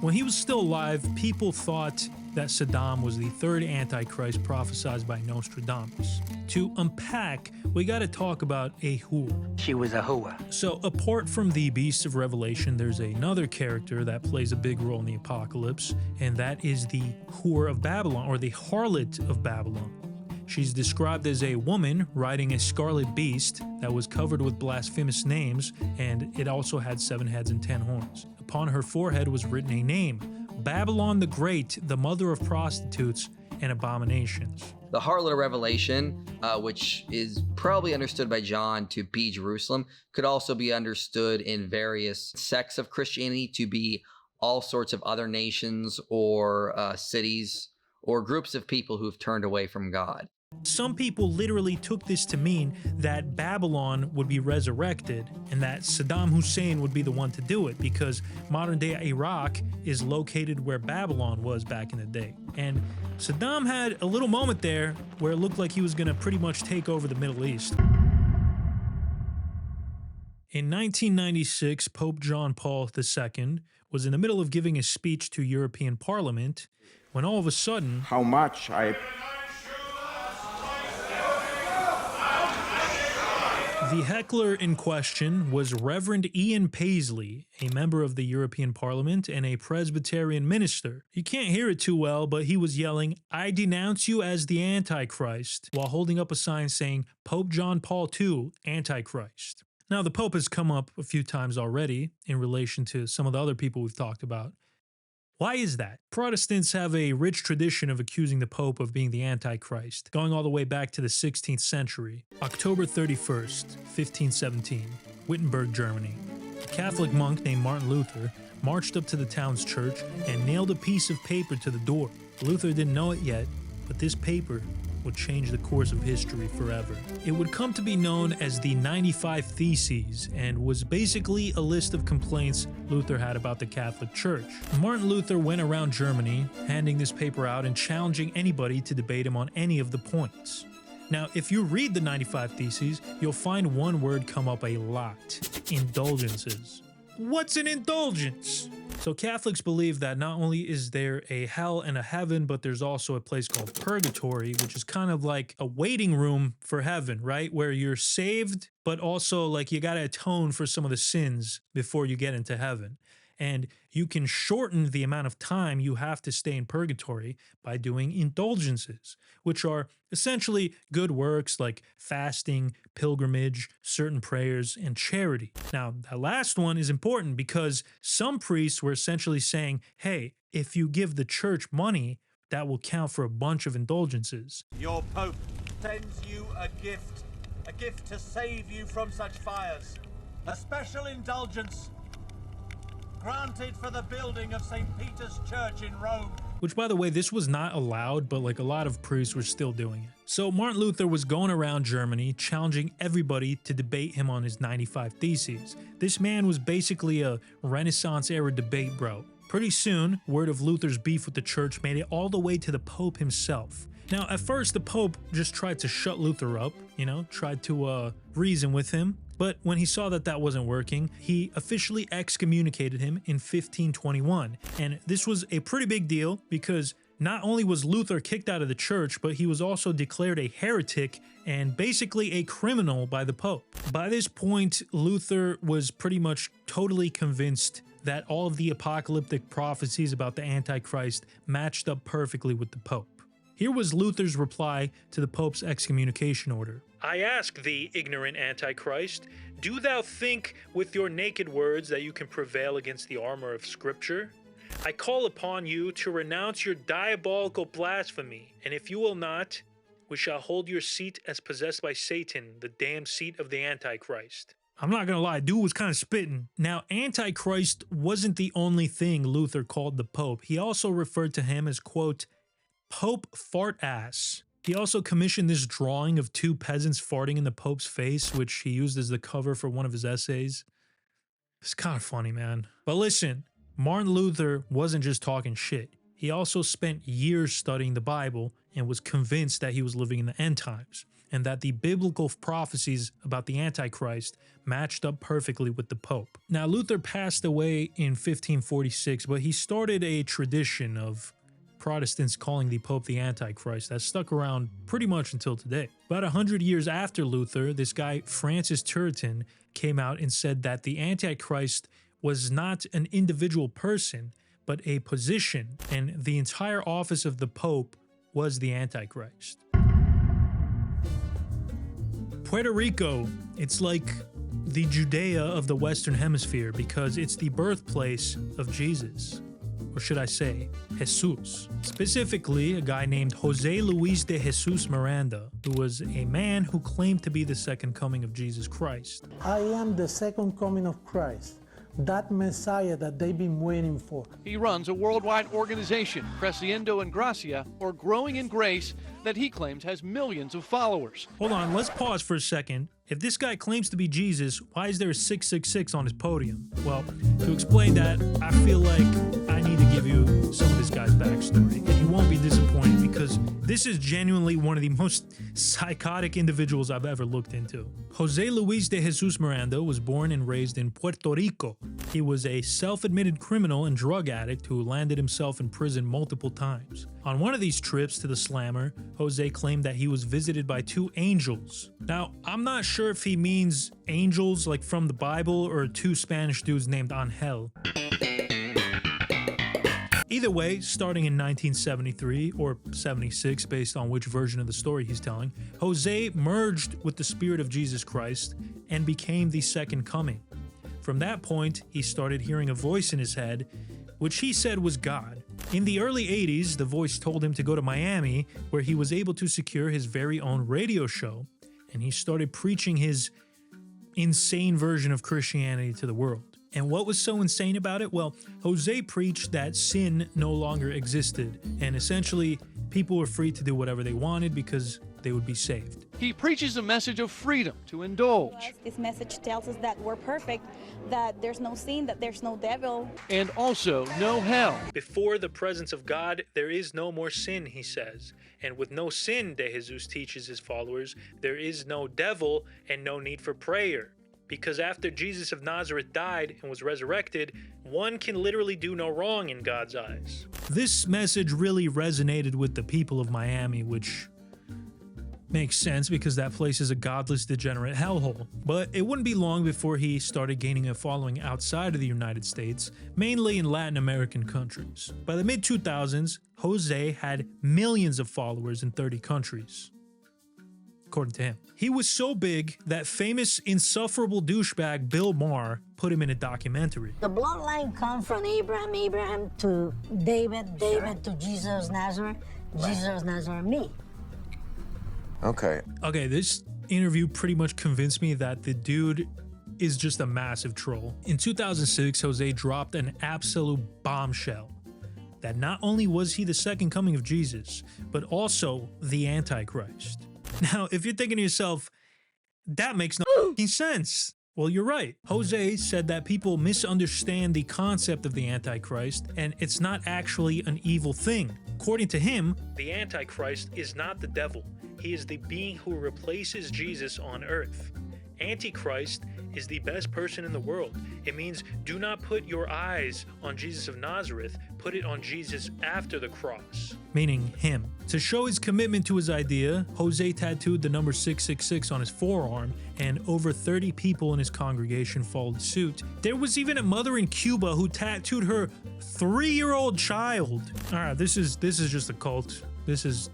when he was still alive, people thought that Saddam was the third Antichrist prophesied by Nostradamus. To unpack, we gotta talk about a whore. She was a whore. So apart from the Beast of Revelation, there's another character that plays a big role in the apocalypse, and that is the whore of Babylon, or the harlot of Babylon. She's described as a woman riding a scarlet beast that was covered with blasphemous names, and it also had 7 heads and 10 horns. Upon her forehead was written a name: Babylon the Great, the mother of prostitutes and abominations. The harlot of Revelation, which is probably understood by John to be Jerusalem, could also be understood in various sects of Christianity to be all sorts of other nations or cities or groups of people who've turned away from God. Some people literally took this to mean that Babylon would be resurrected and that Sadam Hussein would be the one to do it, because modern-day Iraq is located where Babylon was back in the day. And Saddam had a little moment there where it looked like he was going to pretty much take over the Middle East. In 1996, Pope John Paul II was in the middle of giving a speech to European Parliament when all of a sudden, the heckler in question was Reverend Ian Paisley, a member of the European Parliament and a Presbyterian minister. You can't hear it too well, but he was yelling, "I denounce you as the Antichrist," while holding up a sign saying, "Pope John Paul II, Antichrist." Now, the Pope has come up a few times already in relation to some of the other people we've talked about. Why is that? Protestants have a rich tradition of accusing the Pope of being the Antichrist, going all the way back to the 16th century. October 31st, 1517, Wittenberg, Germany. A Catholic monk named Martin Luther marched up to the town's church and nailed a piece of paper to the door. Luther didn't know it yet, but this paper would change the course of history forever. It would come to be known as the 95 Theses and was basically a list of complaints Luther had about the Catholic Church. Martin Luther went around Germany handing this paper out and challenging anybody to debate him on any of the points. Now, if you read the 95 Theses, you'll find one word come up a lot: indulgences. What's an indulgence? So Catholics believe that not only is there a hell and a heaven, but there's also a place called purgatory, which is kind of like a waiting room for heaven, right? Where you're saved, but also like you gotta atone for some of the sins before you get into heaven. And you can shorten the amount of time you have to stay in purgatory by doing indulgences, which are essentially good works like fasting, pilgrimage, certain prayers, and charity. Now, that last one is important because some priests were essentially saying, hey, if you give the church money, that will count for a bunch of indulgences. Your Pope sends you a gift to save you from such fires, a special indulgence granted for the building of St. Peter's Church in Rome. Which, by the way, this was not allowed, but like a lot of priests were still doing it. So Martin Luther was going around Germany challenging everybody to debate him on his 95 Theses. This man was basically a Renaissance-era debate bro. Pretty soon, word of Luther's beef with the church made it all the way to the Pope himself. Now, at first, the Pope just tried to shut Luther up, tried to reason with him. But when he saw that that wasn't working, he officially excommunicated him in 1521. And this was a pretty big deal because not only was Luther kicked out of the church, but he was also declared a heretic and basically a criminal by the Pope. By this point, Luther was pretty much totally convinced that all of the apocalyptic prophecies about the Antichrist matched up perfectly with the Pope. Here was Luther's reply to the Pope's excommunication order. I ask thee, ignorant Antichrist, do thou think with your naked words that you can prevail against the armor of Scripture? I call upon you to renounce your diabolical blasphemy, and if you will not, we shall hold your seat as possessed by Satan, the damned seat of the Antichrist. I'm not gonna lie, dude was kind of spitting. Now, Antichrist wasn't the only thing Luther called the Pope. He also referred to him as, quote, Pope Fart Ass. He also commissioned this drawing of two peasants farting in the Pope's face, which he used as the cover for one of his essays. It's kind of funny, man. But listen, Martin Luther wasn't just talking shit. He also spent years studying the Bible and was convinced that he was living in the end times, and that the biblical prophecies about the Antichrist matched up perfectly with the Pope. Now, Luther passed away in 1546, but he started a tradition of Protestants calling the Pope the Antichrist that stuck around pretty much until today. About 100 years after Luther, this guy Francis Turretin came out and said that the Antichrist was not an individual person, but a position, and the entire office of the Pope was the Antichrist. Puerto Rico, it's like the Judea of the Western Hemisphere because it's the birthplace of Jesus. Or should I say, Jesus. Specifically, a guy named Jose Luis de Jesus Miranda, who was a man who claimed to be the second coming of Jesus Christ. I am the second coming of Christ, that Messiah that they've been waiting for. He runs a worldwide organization, Creciendo en Gracia, or Growing in Grace, that he claims has millions of followers. Hold on, let's pause for a second. If this guy claims to be Jesus, why is there a 666 on his podium? Well, to explain that, I feel like I need to give you some of this guy's backstory, and you won't be disappointed because this is genuinely one of the most psychotic individuals I've ever looked into. Jose Luis de Jesus Miranda was born and raised in Puerto Rico. He was a self-admitted criminal and drug addict who landed himself in prison multiple times. On one of these trips to the slammer, Jose claimed that he was visited by two angels. Now, I'm not sure if he means angels like from the Bible or two Spanish dudes named Angel. Either way, starting in 1973 or 76, based on which version of the story he's telling, Jose merged with the Spirit of Jesus Christ and became the second coming. From that point, he started hearing a voice in his head, which he said was God. In the early 80s, the voice told him to go to Miami, where he was able to secure his very own radio show, and he started preaching his insane version of Christianity to the world. And what was so insane about it? Well, Jose preached that sin no longer existed, and essentially, people were free to do whatever they wanted because they would be saved. He preaches a message of freedom to indulge. This message tells us that we're perfect, that there's no sin, that there's no devil. And also no hell. Before the presence of God, there is no more sin, he says. And with no sin, De Jesus teaches his followers, there is no devil and no need for prayer. Because after Jesus of Nazareth died and was resurrected, one can literally do no wrong in God's eyes. This message really resonated with the people of Miami, which makes sense because that place is a godless, degenerate hellhole. But it wouldn't be long before he started gaining a following outside of the United States, mainly in Latin American countries. By the mid-2000s, Jose had millions of followers in 30 countries, according to him. He was so big that famous insufferable douchebag Bill Maher put him in a documentary. The bloodline comes from Abraham to David to Jesus Nazareth, Jesus Nazareth me. Okay, this interview pretty much convinced me that the dude is just a massive troll. In 2006, Jose dropped an absolute bombshell that not only was he the second coming of Jesus, but also the Antichrist. Now, if you're thinking to yourself, that makes no sense. Well, you're right. Jose said that people misunderstand the concept of the Antichrist, and it's not actually an evil thing. According to him, the Antichrist is not the devil. He is the being who replaces Jesus on earth. Antichrist is the best person in the world. It means do not put your eyes on Jesus of Nazareth, put it on Jesus after the cross, meaning him. To show his commitment to his idea, Jose tattooed the number 666 on his forearm, and over 30 people in his congregation followed suit. There was even a mother in Cuba who tattooed her 3-year-old child. All right, this is just a cult. This is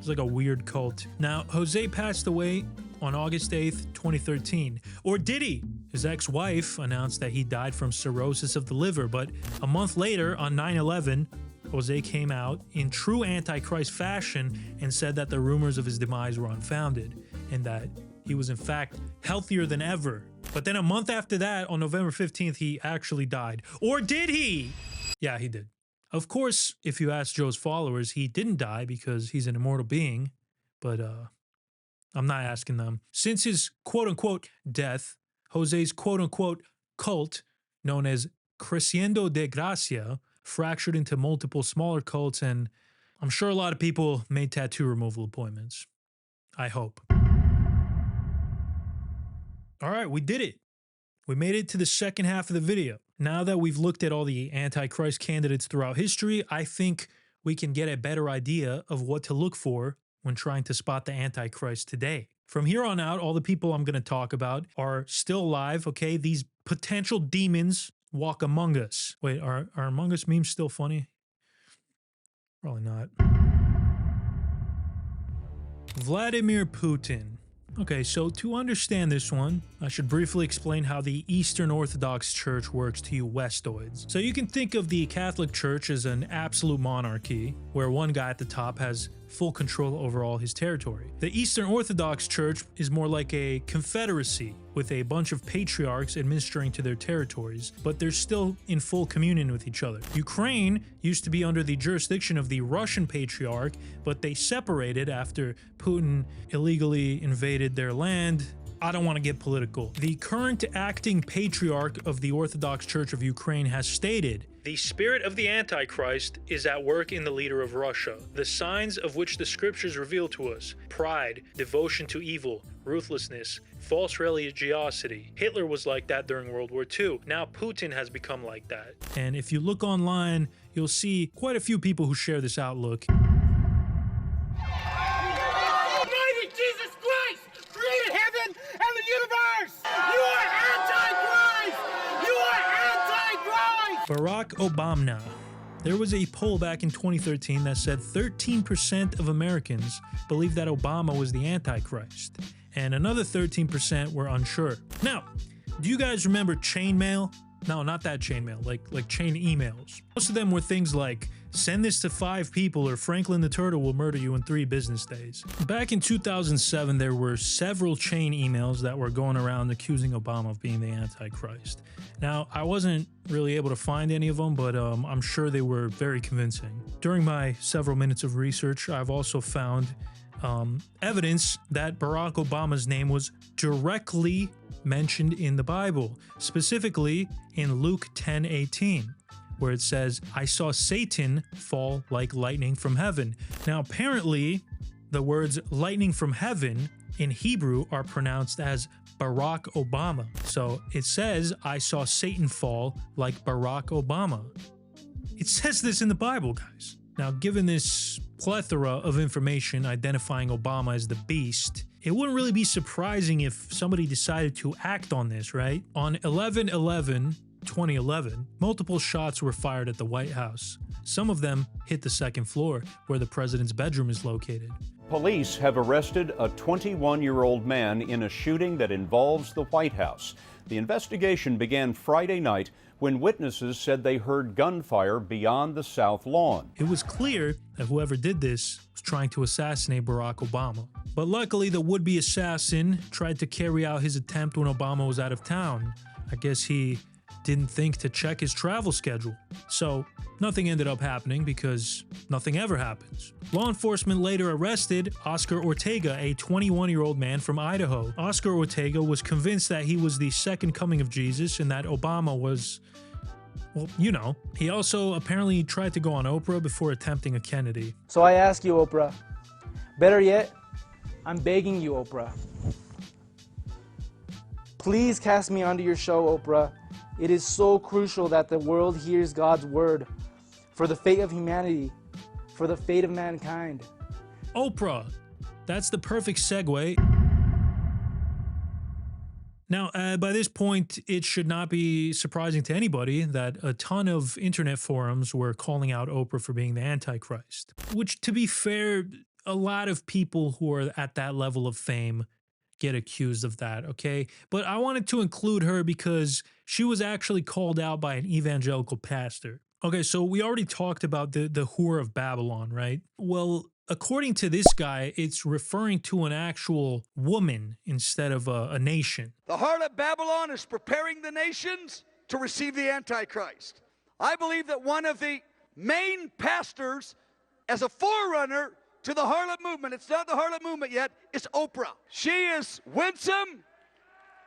It's like a weird cult. Now, Jose passed away on August 8th, 2013. Or did he? His ex-wife announced that he died from cirrhosis of the liver, but a month later, on 9/11, Jose came out in true Antichrist fashion and said that the rumors of his demise were unfounded and that he was in fact healthier than ever. But then a month after that, on November 15th, he actually died. Or did he? Yeah, he did. Of course, if you ask Joe's followers, he didn't die because he's an immortal being, but I'm not asking them. Since his quote-unquote death, Jose's quote-unquote cult, known as Creciendo de Gracia, fractured into multiple smaller cults, and I'm sure a lot of people made tattoo removal appointments. I hope. All right, we did it. We made it to the second half of the video. Now that we've looked at all the Antichrist candidates throughout history, I think we can get a better idea of what to look for when trying to spot the Antichrist today. From here on out, all the people I'm going to talk about are still alive, okay? These potential demons walk among us. Wait, are Among Us memes still funny? Probably not. Vladimir Putin. Okay, so to understand this one, I should briefly explain how the Eastern Orthodox Church works to you Westoids. So you can think of the Catholic Church as an absolute monarchy, where one guy at the top has full control over all his territory. The Eastern Orthodox Church is more like a confederacy, with a bunch of patriarchs administering to their territories, but they're still in full communion with each other. Ukraine used to be under the jurisdiction of the Russian Patriarch, but they separated after Putin illegally invaded their land. I don't want to get political. The current acting patriarch of the Orthodox Church of Ukraine has stated, "The spirit of the Antichrist is at work in the leader of Russia. The signs of which the scriptures reveal to us: pride, devotion to evil, ruthlessness, false religiosity. Hitler was like that during World War II. Now Putin has become like that." And if you look online, you'll see quite a few people who share this outlook. Jesus Christ created heaven and the universe! You are Antichrist! You are Antichrist! Barack Obama. There was a poll back in 2013 that said 13% of Americans believed that Obama was the Antichrist, and another 13% were unsure. Now, do you guys remember chain mail? No, not that chain mail, like chain emails. Most of them were things like, "Send this to 5 people or Franklin the Turtle will murder you in 3 business days." Back in 2007, there were several chain emails that were going around accusing Obama of being the Antichrist. Now, I wasn't really able to find any of them, but I'm sure they were very convincing. During my several minutes of research, I've also found evidence that Barack Obama's name was directly mentioned in the Bible, specifically in Luke 10:18, where it says, "I saw Satan fall like lightning from heaven." Now, apparently, the words lightning from heaven in Hebrew are pronounced as Barack Obama. So it says, "I saw Satan fall like Barack Obama." It says this in the Bible, guys. Now, given this plethora of information identifying Obama as the beast, it wouldn't really be surprising if somebody decided to act on this, right? On 11/11/2011, multiple shots were fired at the White House. Some of them hit the second floor, where the president's bedroom is located. Police have arrested a 21-year-old man in a shooting that involves the White House. The investigation began Friday night when witnesses said they heard gunfire beyond the South Lawn. It was clear that whoever did this was trying to assassinate Barack Obama. But luckily, the would-be assassin tried to carry out his attempt when Obama was out of town. I guess he didn't think to check his travel schedule. So nothing ended up happening because nothing ever happens. Law enforcement later arrested Oscar Ortega, a 21-year-old man from Idaho. Oscar Ortega was convinced that he was the second coming of Jesus and that Obama was, well, you know. He also apparently tried to go on Oprah before attempting a Kennedy. So I ask you, Oprah, better yet, I'm begging you, Oprah. Please cast me onto your show, Oprah. It is so crucial that the world hears God's word for the fate of humanity, for the fate of mankind. Oprah! That's the perfect segue. Now, by this point, it should not be surprising to anybody that a ton of internet forums were calling out Oprah for being the Antichrist. Which, to be fair, a lot of people who are at that level of fame get accused of that, okay? But I wanted to include her because she was actually called out by an evangelical pastor. Okay, so we already talked about the Whore of Babylon, right? Well, according to this guy, it's referring to an actual woman instead of a nation. The harlot Babylon is preparing the nations to receive the Antichrist. I believe that one of the main pastors as a forerunner to the harlot movement, it's not the harlot movement yet, it's Oprah. She is winsome,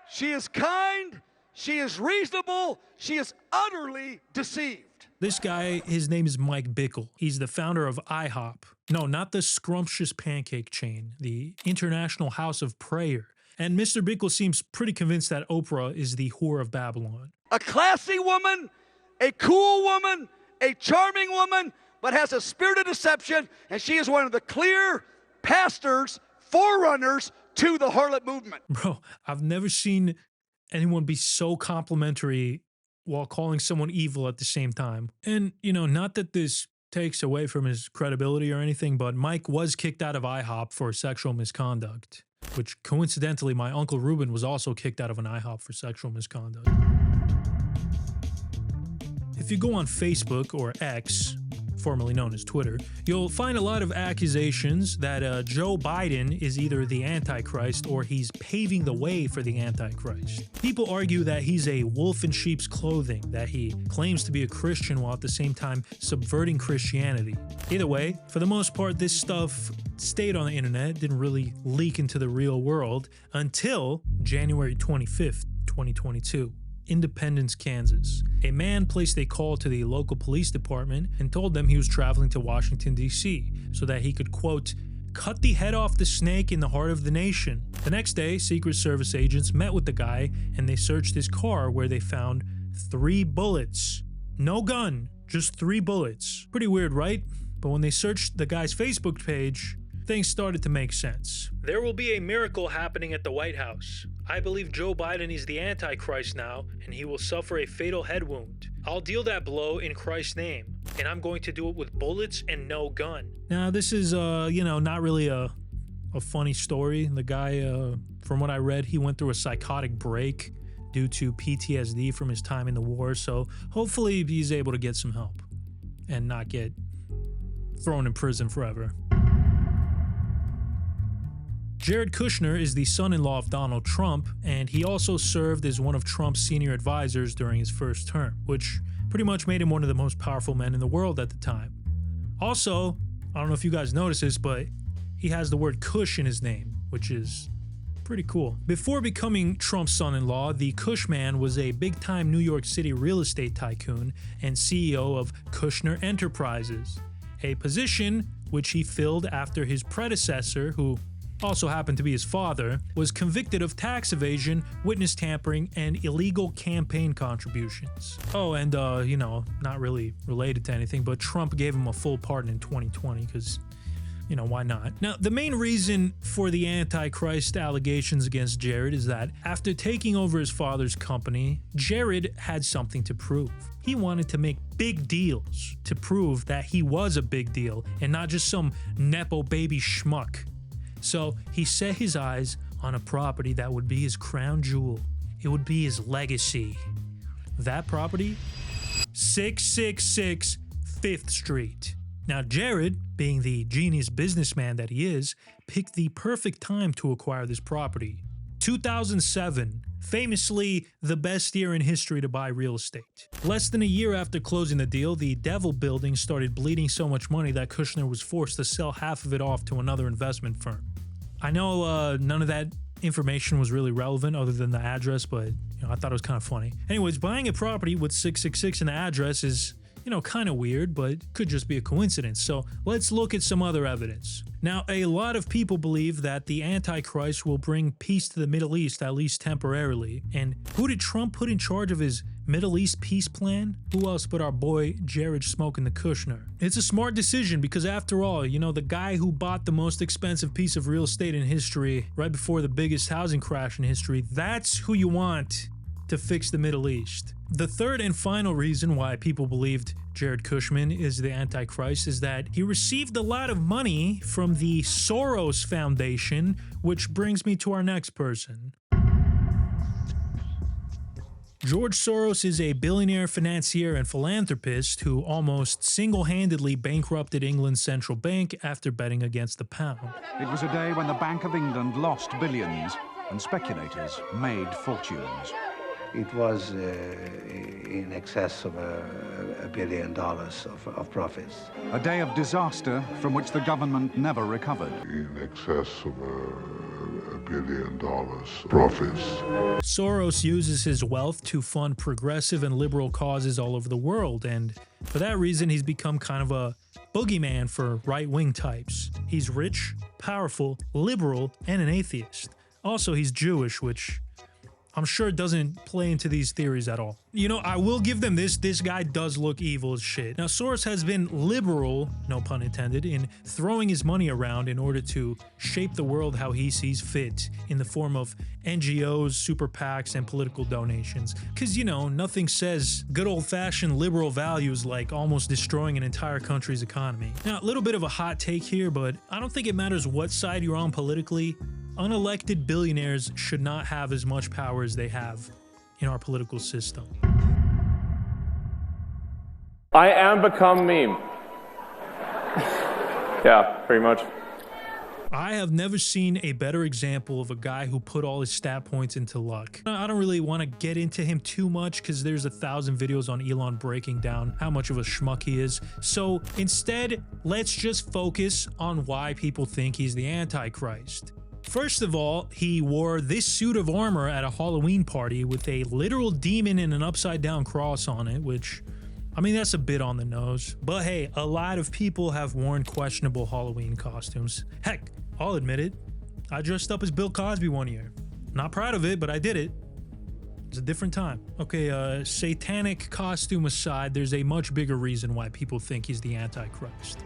she is kind, she is reasonable, she is utterly deceived. This guy, his name is Mike Bickle. He's the founder of IHOP. No, not the scrumptious pancake chain, the International House of Prayer. And Mr. Bickle seems pretty convinced that Oprah is the Whore of Babylon. A classy woman, a cool woman, a charming woman, but has a spirit of deception, and she is one of the clear pastors, forerunners to the harlot movement. Bro, I've never seen anyone be so complimentary while calling someone evil at the same time. And, you know, not that this takes away from his credibility or anything, but Mike was kicked out of IHOP for sexual misconduct, which coincidentally, my Uncle Ruben was also kicked out of an IHOP for sexual misconduct. If you go on Facebook or X, formerly known as Twitter, you'll find a lot of accusations that Joe Biden is either the Antichrist or he's paving the way for the Antichrist. People argue that he's a wolf in sheep's clothing, that he claims to be a Christian while at the same time subverting Christianity. Either way, for the most part, this stuff stayed on the internet, didn't really leak into the real world until January 25th, 2022. Independence, Kansas. A man placed a call to the local police department and told them he was traveling to Washington, D.C. so that he could, quote, cut the head off the snake in the heart of the nation. The next day, Secret Service agents met with the guy and they searched his car where they found 3 bullets. No gun, just 3 bullets. Pretty weird, right? But when they searched the guy's Facebook page, things started to make sense. There will be a miracle happening at the White House. I believe Joe Biden is the Antichrist now, and he will suffer a fatal head wound. I'll deal that blow in Christ's name, and I'm going to do it with bullets and no gun. Now, this is, not really a funny story. The guy, from what I read, he went through a psychotic break due to PTSD from his time in the war, so hopefully he's able to get some help and not get thrown in prison forever. Jared Kushner is the son-in-law of Donald Trump, and he also served as one of Trump's senior advisors during his first term, which pretty much made him one of the most powerful men in the world at the time. Also, I don't know if you guys noticed this, but he has the word Kush in his name, which is pretty cool. Before becoming Trump's son-in-law, the Kushman was a big-time New York City real estate tycoon and CEO of Kushner Enterprises, a position which he filled after his predecessor, who also happened to be his father, was convicted of tax evasion, witness tampering, and illegal campaign contributions. Oh, and not really related to anything, but Trump gave him a full pardon in 2020 because, why not? Now, the main reason for the Antichrist allegations against Jared is that after taking over his father's company, Jared had something to prove. He wanted to make big deals to prove that he was a big deal and not just some Nepo baby schmuck. So he set his eyes on a property that would be his crown jewel. It would be his legacy. That property? 666 5th Street. Now Jared, being the genius businessman that he is, picked the perfect time to acquire this property. 2007, famously the best year in history to buy real estate. Less than a year after closing the deal, the Devil Building started bleeding so much money that Kushner was forced to sell half of it off to another investment firm. I know none of that information was really relevant other than the address, but I thought it was kind of funny. Anyways, buying a property with 666 in the address is, kind of weird, but could just be a coincidence. So let's look at some other evidence. Now, a lot of people believe that the Antichrist will bring peace to the Middle East, at least temporarily. And who did Trump put in charge of his Middle East peace plan? Who else but our boy Jared smoking the Kushner? It's a smart decision because after all, the guy who bought the most expensive piece of real estate in history right before the biggest housing crash in history, that's who you want to fix the Middle East. The third and final reason why people believed Jared Kushner is the Antichrist is that he received a lot of money from the Soros Foundation, which brings me to our next person. George Soros is a billionaire financier and philanthropist who almost single-handedly bankrupted England's central bank after betting against the pound. It was a day when the Bank of England lost billions and speculators made fortunes. It was in excess of $1 billion of profits. A day of disaster from which the government never recovered. In excess of $1 billion profits. Soros uses his wealth to fund progressive and liberal causes all over the world, and for that reason he's become kind of a boogeyman for right-wing types. He's rich, powerful, liberal, and an atheist. Also, he's Jewish, which I'm sure doesn't play into these theories at all. You know, I will give them this guy does look evil as shit. Now, Soros has been liberal, no pun intended, in throwing his money around in order to shape the world how he sees fit in the form of NGOs, super PACs, and political donations. Because, you know, nothing says good old-fashioned liberal values like almost destroying an entire country's economy. Now, a little bit of a hot take here, but I don't think it matters what side you're on politically. Unelected billionaires should not have as much power as they have in our political system. I am become meme. Yeah, pretty much. I have never seen a better example of a guy who put all his stat points into luck. I don't really want to get into him too much because there's 1,000 videos on Elon breaking down how much of a schmuck he is. So instead, let's just focus on why people think he's the Antichrist. First of all, he wore this suit of armor at a Halloween party with a literal demon and an upside-down cross on it, which, I mean, that's a bit on the nose. But hey, a lot of people have worn questionable Halloween costumes. Heck, I'll admit it. I dressed up as Bill Cosby one year. Not proud of it, but I did it. It's a different time. Okay, satanic costume aside, there's a much bigger reason why people think he's the Antichrist.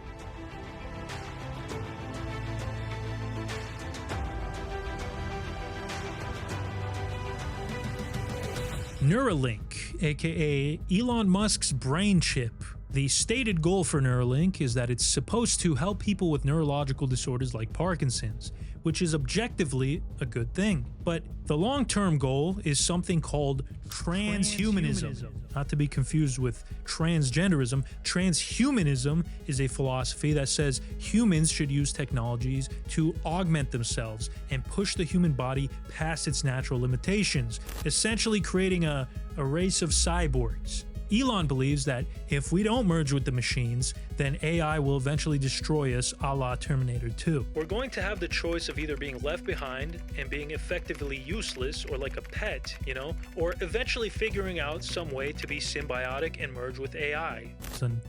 Neuralink, aka Elon Musk's brain chip. The stated goal for Neuralink is that it's supposed to help people with neurological disorders like Parkinson's, which is objectively a good thing. But the long-term goal is something called transhumanism. Not to be confused with transgenderism. Transhumanism is a philosophy that says humans should use technologies to augment themselves and push the human body past its natural limitations, essentially creating a race of cyborgs. Elon believes that if we don't merge with the machines, then AI will eventually destroy us a la Terminator 2. We're going to have the choice of either being left behind and being effectively useless or like a pet, you know, or eventually figuring out some way to be symbiotic and merge with AI. It's an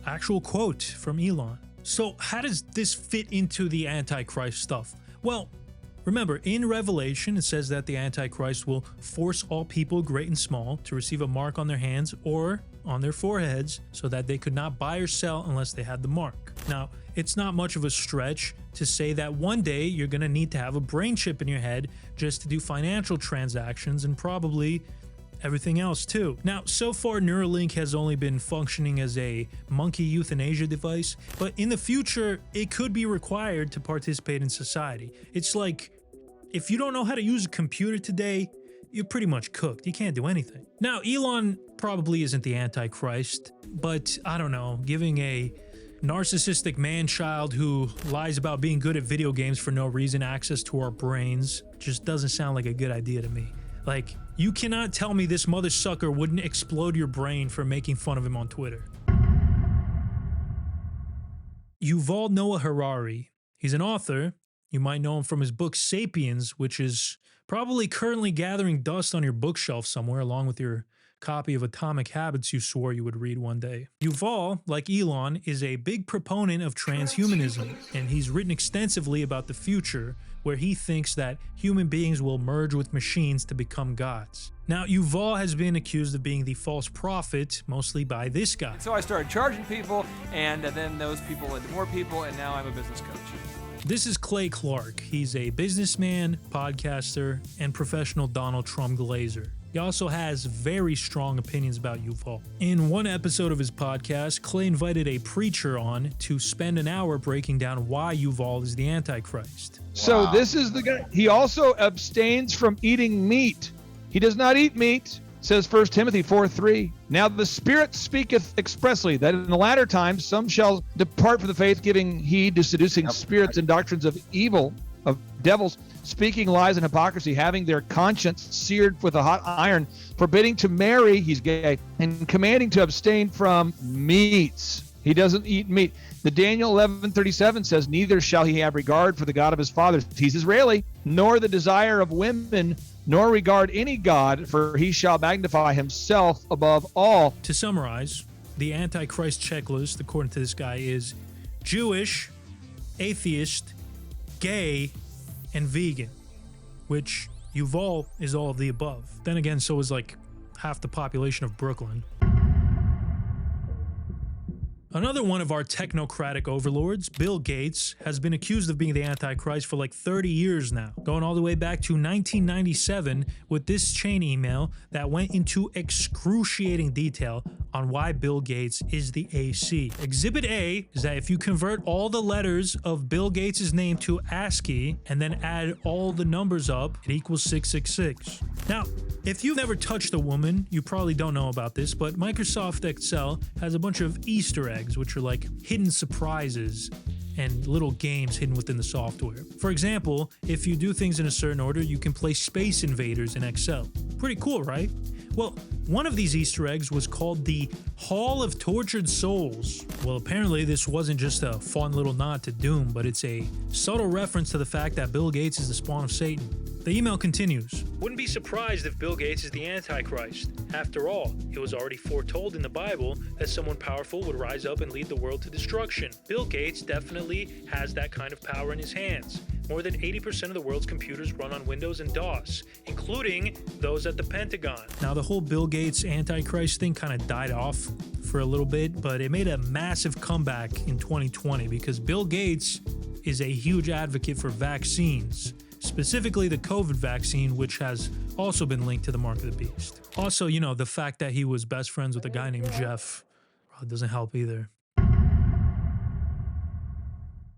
actual quote from Elon. So how does this fit into the Antichrist stuff? Well, remember, in Revelation, it says that the Antichrist will force all people, great and small, to receive a mark on their hands or on their foreheads so that they could not buy or sell unless they had the mark. Now, it's not much of a stretch to say that one day you're going to need to have a brain chip in your head just to do financial transactions and probably everything else too. Now, so far Neuralink has only been functioning as a monkey euthanasia device, but in the future it could be required to participate in society. It's like, if you don't know how to use a computer today, you're pretty much cooked. You can't do anything. Now, Elon probably isn't the Antichrist, but I don't know, giving a narcissistic man-child who lies about being good at video games for no reason access to our brains just doesn't sound like a good idea to me. Like, you cannot tell me this mother sucker wouldn't explode your brain for making fun of him on Twitter. Yuval Noah Harari. He's an author. You might know him from his book Sapiens, which is probably currently gathering dust on your bookshelf somewhere along with your copy of Atomic Habits you swore you would read one day. Yuval, like Elon, is a big proponent of transhumanism, and he's written extensively about the future where he thinks that human beings will merge with machines to become gods. Now, Yuval has been accused of being the false prophet, mostly by this guy. So I started charging people, and then those people led to more people, and now I'm a business coach. This is Clay Clark. He's a businessman, podcaster, and professional Donald Trump glazer. He also has very strong opinions about Yuval. In one episode of his podcast, Clay invited a preacher on to spend an hour breaking down why Yuval is the Antichrist. So this is the guy. He also abstains from eating meat. He does not eat meat, says 1 Timothy 4:3. Now the Spirit speaketh expressly that in the latter times some shall depart from the faith, giving heed to seducing spirits and doctrines of evil, of devils, speaking lies and hypocrisy, having their conscience seared with a hot iron, forbidding to marry, he's gay, and commanding to abstain from meats. He doesn't eat meat. The Daniel 11:37 says, neither shall he have regard for the God of his fathers, he's Israeli, nor the desire of women, nor regard any God, for he shall magnify himself above all. To summarize, the Antichrist checklist, according to this guy, is Jewish, atheist, gay, and vegan, which Yuval is all of the above. Then again, so is like half the population of Brooklyn. Another one of our technocratic overlords, Bill Gates, has been accused of being the Antichrist for like 30 years now, going all the way back to 1997 with this chain email that went into excruciating detail on why Bill Gates is the AC. Exhibit A is that if you convert all the letters of Bill Gates' name to ASCII and then add all the numbers up, it equals 666. Now, if you've never touched a woman, you probably don't know about this, but Microsoft Excel has a bunch of Easter eggs, which are like hidden surprises and little games hidden within the software. For example, if you do things in a certain order, you can play Space Invaders in Excel. Pretty cool, right? Well, one of these Easter eggs was called the Hall of Tortured Souls. Well, apparently this wasn't just a fun little nod to Doom, but it's a subtle reference to the fact that Bill Gates is the spawn of Satan. The email continues. Wouldn't be surprised if Bill Gates is the Antichrist. After all, it was already foretold in the Bible that someone powerful would rise up and lead the world to destruction. Bill Gates definitely has that kind of power in his hands. More than 80% of the world's computers run on Windows and DOS, including those at the Pentagon. Now, the whole Bill Gates Antichrist thing kind of died off for a little bit, but it made a massive comeback in 2020 because Bill Gates is a huge advocate for vaccines, specifically the COVID vaccine, which has also been linked to the mark of the beast. Also, you know, the fact that he was best friends with a guy named Jeff doesn't help either.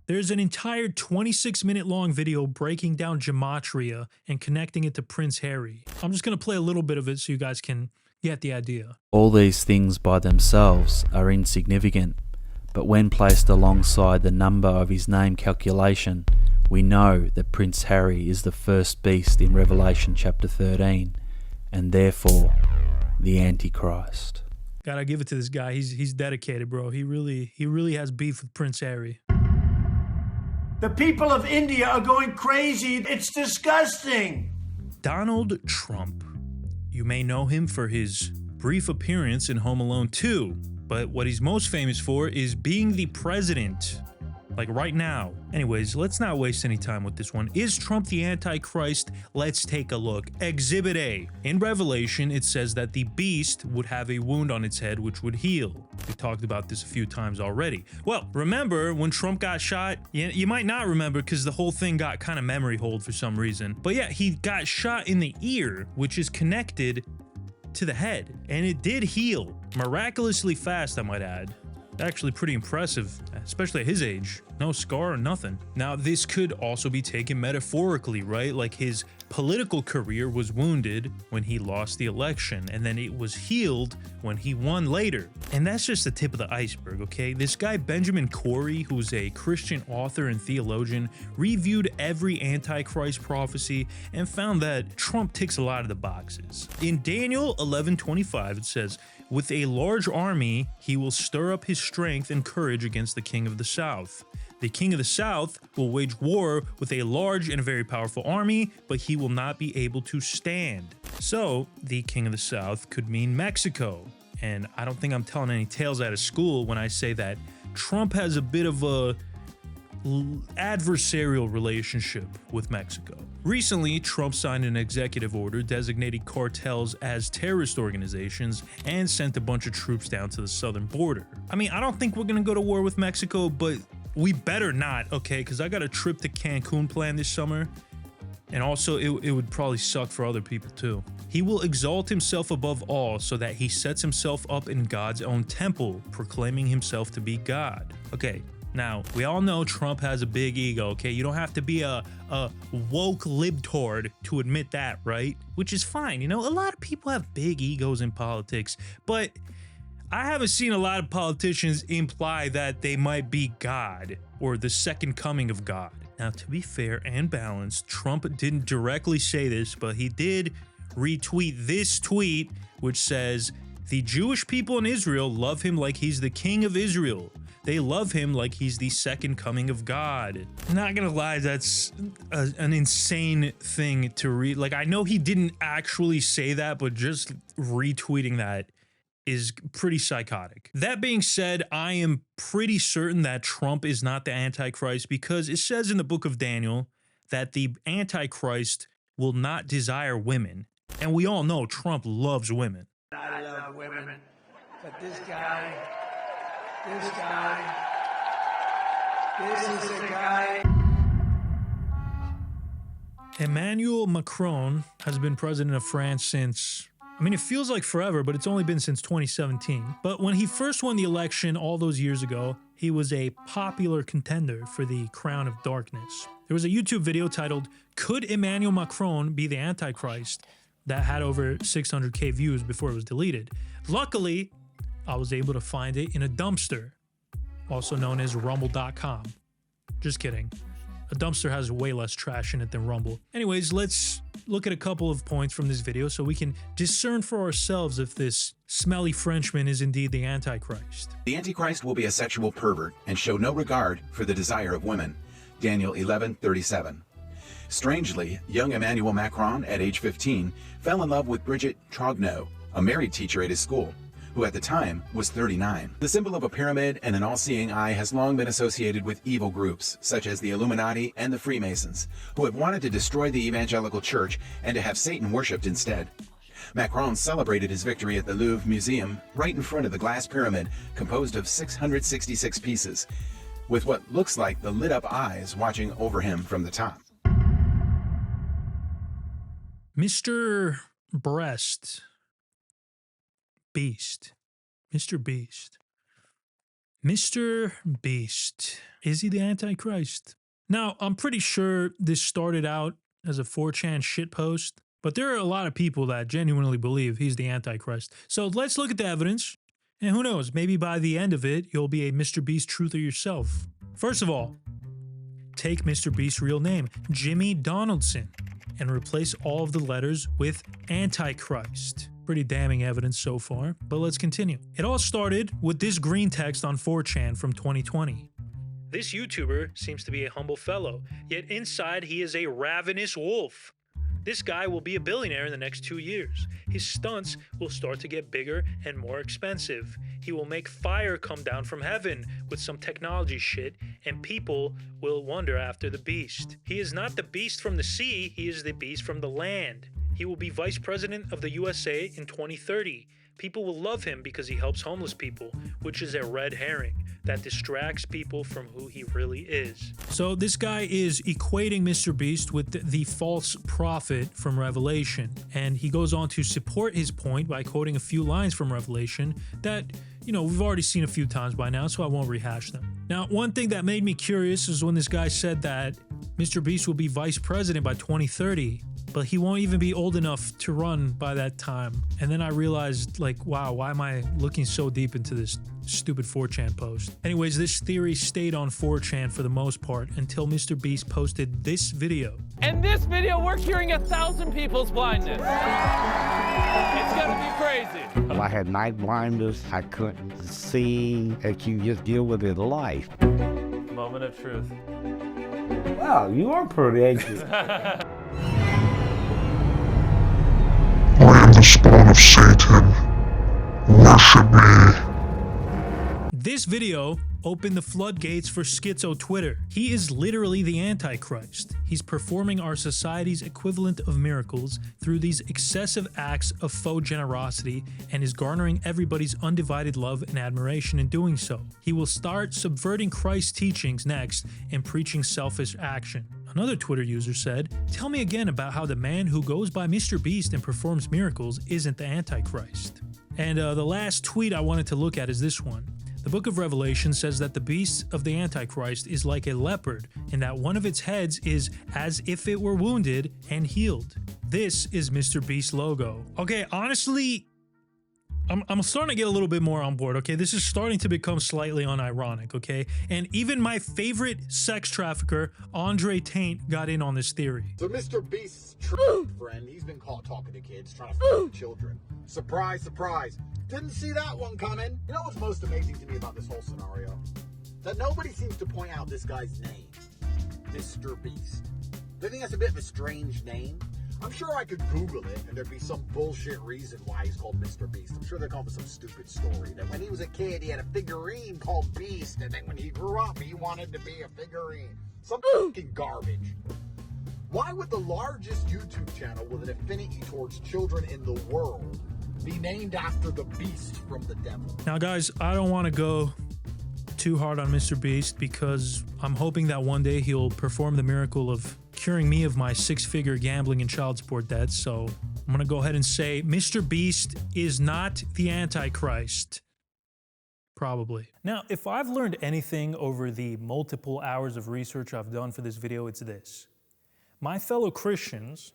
There's an entire 26-minute long video breaking down gematria and connecting it to Prince Harry. I'm just going to play a little bit of it so you guys can get the idea. All these things by themselves are insignificant, but when placed alongside the number of his name calculation, we know that Prince Harry is the first beast in Revelation chapter 13, and therefore the Antichrist. Gotta give it to this guy. He's dedicated, bro. He really has beef with Prince Harry. The people of India are going crazy. It's disgusting. Donald Trump. You may know him for his brief appearance in Home Alone 2, but what he's most famous for is being the president. Like right now. Anyways, let's not waste any time with this one. Is Trump the Antichrist? Let's take a look. Exhibit A. In Revelation, it says that the beast would have a wound on its head which would heal. We talked about this a few times already. Well, remember when Trump got shot? You might not remember because the whole thing got kind of memory hold for some reason. But yeah, he got shot in the ear, which is connected to the head. And it did heal. Miraculously fast, I might add. Actually pretty impressive, especially at his age. No scar or nothing. Now, this could also be taken metaphorically, right? Like his political career was wounded when he lost the election, and then it was healed when he won later. And that's just the tip of the iceberg, okay? This guy, Benjamin Corey, who's a Christian author and theologian, reviewed every Antichrist prophecy and found that Trump ticks a lot of the boxes. In Daniel 11:25, it says, with a large army, he will stir up his strength and courage against the king of the south. The king of the south will wage war with a large and very powerful army, but he will not be able to stand. So, the king of the south could mean Mexico. And I don't think I'm telling any tales out of school when I say that Trump has a bit of a adversarial relationship with Mexico. Recently, Trump signed an executive order designating cartels as terrorist organizations and sent a bunch of troops down to the southern border. I mean, I don't think we're gonna go to war with Mexico, but we better not, okay? Because I got a trip to Cancun planned this summer, And also, it would probably suck for other people too. He will exalt himself above all so that he sets himself up in God's own temple, proclaiming himself to be God. Okay, now, we all know Trump has a big ego, okay? You don't have to be a woke libtard to admit that, right? Which is fine, you know? A lot of people have big egos in politics, but I haven't seen a lot of politicians imply that they might be God or the second coming of God. Now, to be fair and balanced, Trump didn't directly say this, but he did retweet this tweet, which says, "The Jewish people in Israel love him like he's the king of Israel. They love him like he's the second coming of God." Not gonna lie, that's an insane thing to read. Like, I know he didn't actually say that, but just retweeting that is pretty psychotic. That being said, I am pretty certain that Trump is not the Antichrist because it says in the book of Daniel that the Antichrist will not desire women. And we all know Trump loves women. I love women, but this is the guy. Emmanuel Macron has been president of France since, I mean, it feels like forever, but it's only been since 2017. But when he first won the election all those years ago, he was a popular contender for the crown of darkness. There was a YouTube video titled, "Could Emmanuel Macron be the Antichrist?" that had over 600K views before it was deleted. Luckily, I was able to find it in a dumpster, also known as rumble.com. Just kidding. A dumpster has way less trash in it than Rumble. Anyways, let's look at a couple of points from this video so we can discern for ourselves if this smelly Frenchman is indeed the Antichrist. The Antichrist will be a sexual pervert and show no regard for the desire of women. Daniel 11:37. Strangely, young Emmanuel Macron, at age 15, fell in love with Brigitte Trogneau, a married teacher at his school, who at the time was 39. The symbol of a pyramid and an all-seeing eye has long been associated with evil groups, such as the Illuminati and the Freemasons, who have wanted to destroy the evangelical church and to have Satan worshipped instead. Macron celebrated his victory at the Louvre Museum right in front of the glass pyramid, composed of 666 pieces, with what looks like the lit-up eyes watching over him from the top. Mr. Breast. Beast. Mr. Beast. Mr. Beast. Is he the Antichrist? Now, I'm pretty sure this started out as a 4chan shitpost, but there are a lot of people that genuinely believe he's the Antichrist. So let's look at the evidence, and who knows, maybe by the end of it, you'll be a Mr. Beast truther yourself. First of all, take Mr. Beast's real name, Jimmy Donaldson, and replace all of the letters with Antichrist. Pretty damning evidence so far, but let's continue. It all started with this green text on 4chan from 2020. This YouTuber seems to be a humble fellow, yet inside he is a ravenous wolf. This guy will be a billionaire in the next 2 years. His stunts will start to get bigger and more expensive. He will make fire come down from heaven with some technology shit, and people will wonder after the beast. He is not the beast from the sea, he is the beast from the land. He will be vice president of the USA in 2030. People will love him because he helps homeless people, which is a red herring that distracts people from who he really is. So this guy is equating Mr. Beast with the false prophet from Revelation, and he goes on to support his point by quoting a few lines from Revelation that, you know, we've already seen a few times by now, so I won't rehash them. Now, one thing that made me curious is when this guy said that Mr. Beast will be vice president by 2030, but he won't even be old enough to run by that time. And then I realized, like, wow, why am I looking so deep into this stupid 4chan post? Anyways, this theory stayed on 4chan for the most part until Mr. Beast posted this video. In this video, we're curing 1,000 people's blindness. It's gonna be crazy. Well, I had night blindness. I couldn't see. That you just deal with it life. Moment of truth. Wow, you are pretty anxious. I am the spawn of Satan. Worship me. This video opened the floodgates for Schizo Twitter. He is literally the Antichrist. He's performing our society's equivalent of miracles through these excessive acts of faux generosity and is garnering everybody's undivided love and admiration in doing so. He will start subverting Christ's teachings next and preaching selfish action. Another Twitter user said, "Tell me again about how the man who goes by Mr. Beast and performs miracles isn't the Antichrist." And the last tweet I wanted to look at is this one. The book of Revelation says that the beast of the Antichrist is like a leopard, and that one of its heads is as if it were wounded and healed. This is Mr. Beast's logo. Okay, honestly, I'm starting to get a little bit more on board, okay? This is starting to become slightly unironic, okay? And even my favorite sex trafficker, Andre Taint, got in on this theory. So Mr. Beast's true friend, he's been caught talking to kids, trying to f children. Surprise, surprise. Didn't see that one coming. You know what's most amazing to me about this whole scenario? That nobody seems to point out this guy's name, Mr. Beast. They think that's a bit of a strange name. I'm sure I could Google it and there'd be some bullshit reason why he's called Mr. Beast. I'm sure they're calling some stupid story that when he was a kid he had a figurine called Beast, and then when he grew up he wanted to be a figurine. Some fucking garbage. Why would the largest YouTube channel with an affinity towards children in the world be named after the beast from the devil? Now guys, I don't want to go too hard on Mr. Beast because I'm hoping that one day he'll perform the miracle of curing me of my six-figure gambling and child support debts. So I'm gonna go ahead and say Mr. Beast is not the Antichrist. Probably. Now, if I've learned anything over the multiple hours of research I've done for this video, it's this. My fellow Christians,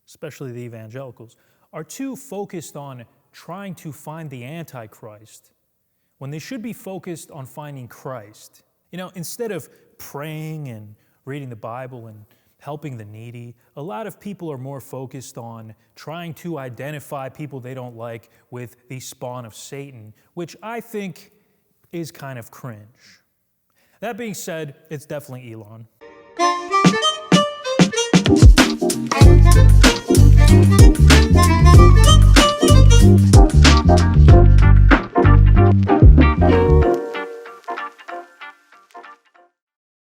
especially the evangelicals, are too focused on trying to find the Antichrist when they should be focused on finding Christ. You know, instead of praying and reading the Bible and helping the needy, a lot of people are more focused on trying to identify people they don't like with the spawn of Satan, which I think is kind of cringe. That being said, it's definitely Elon.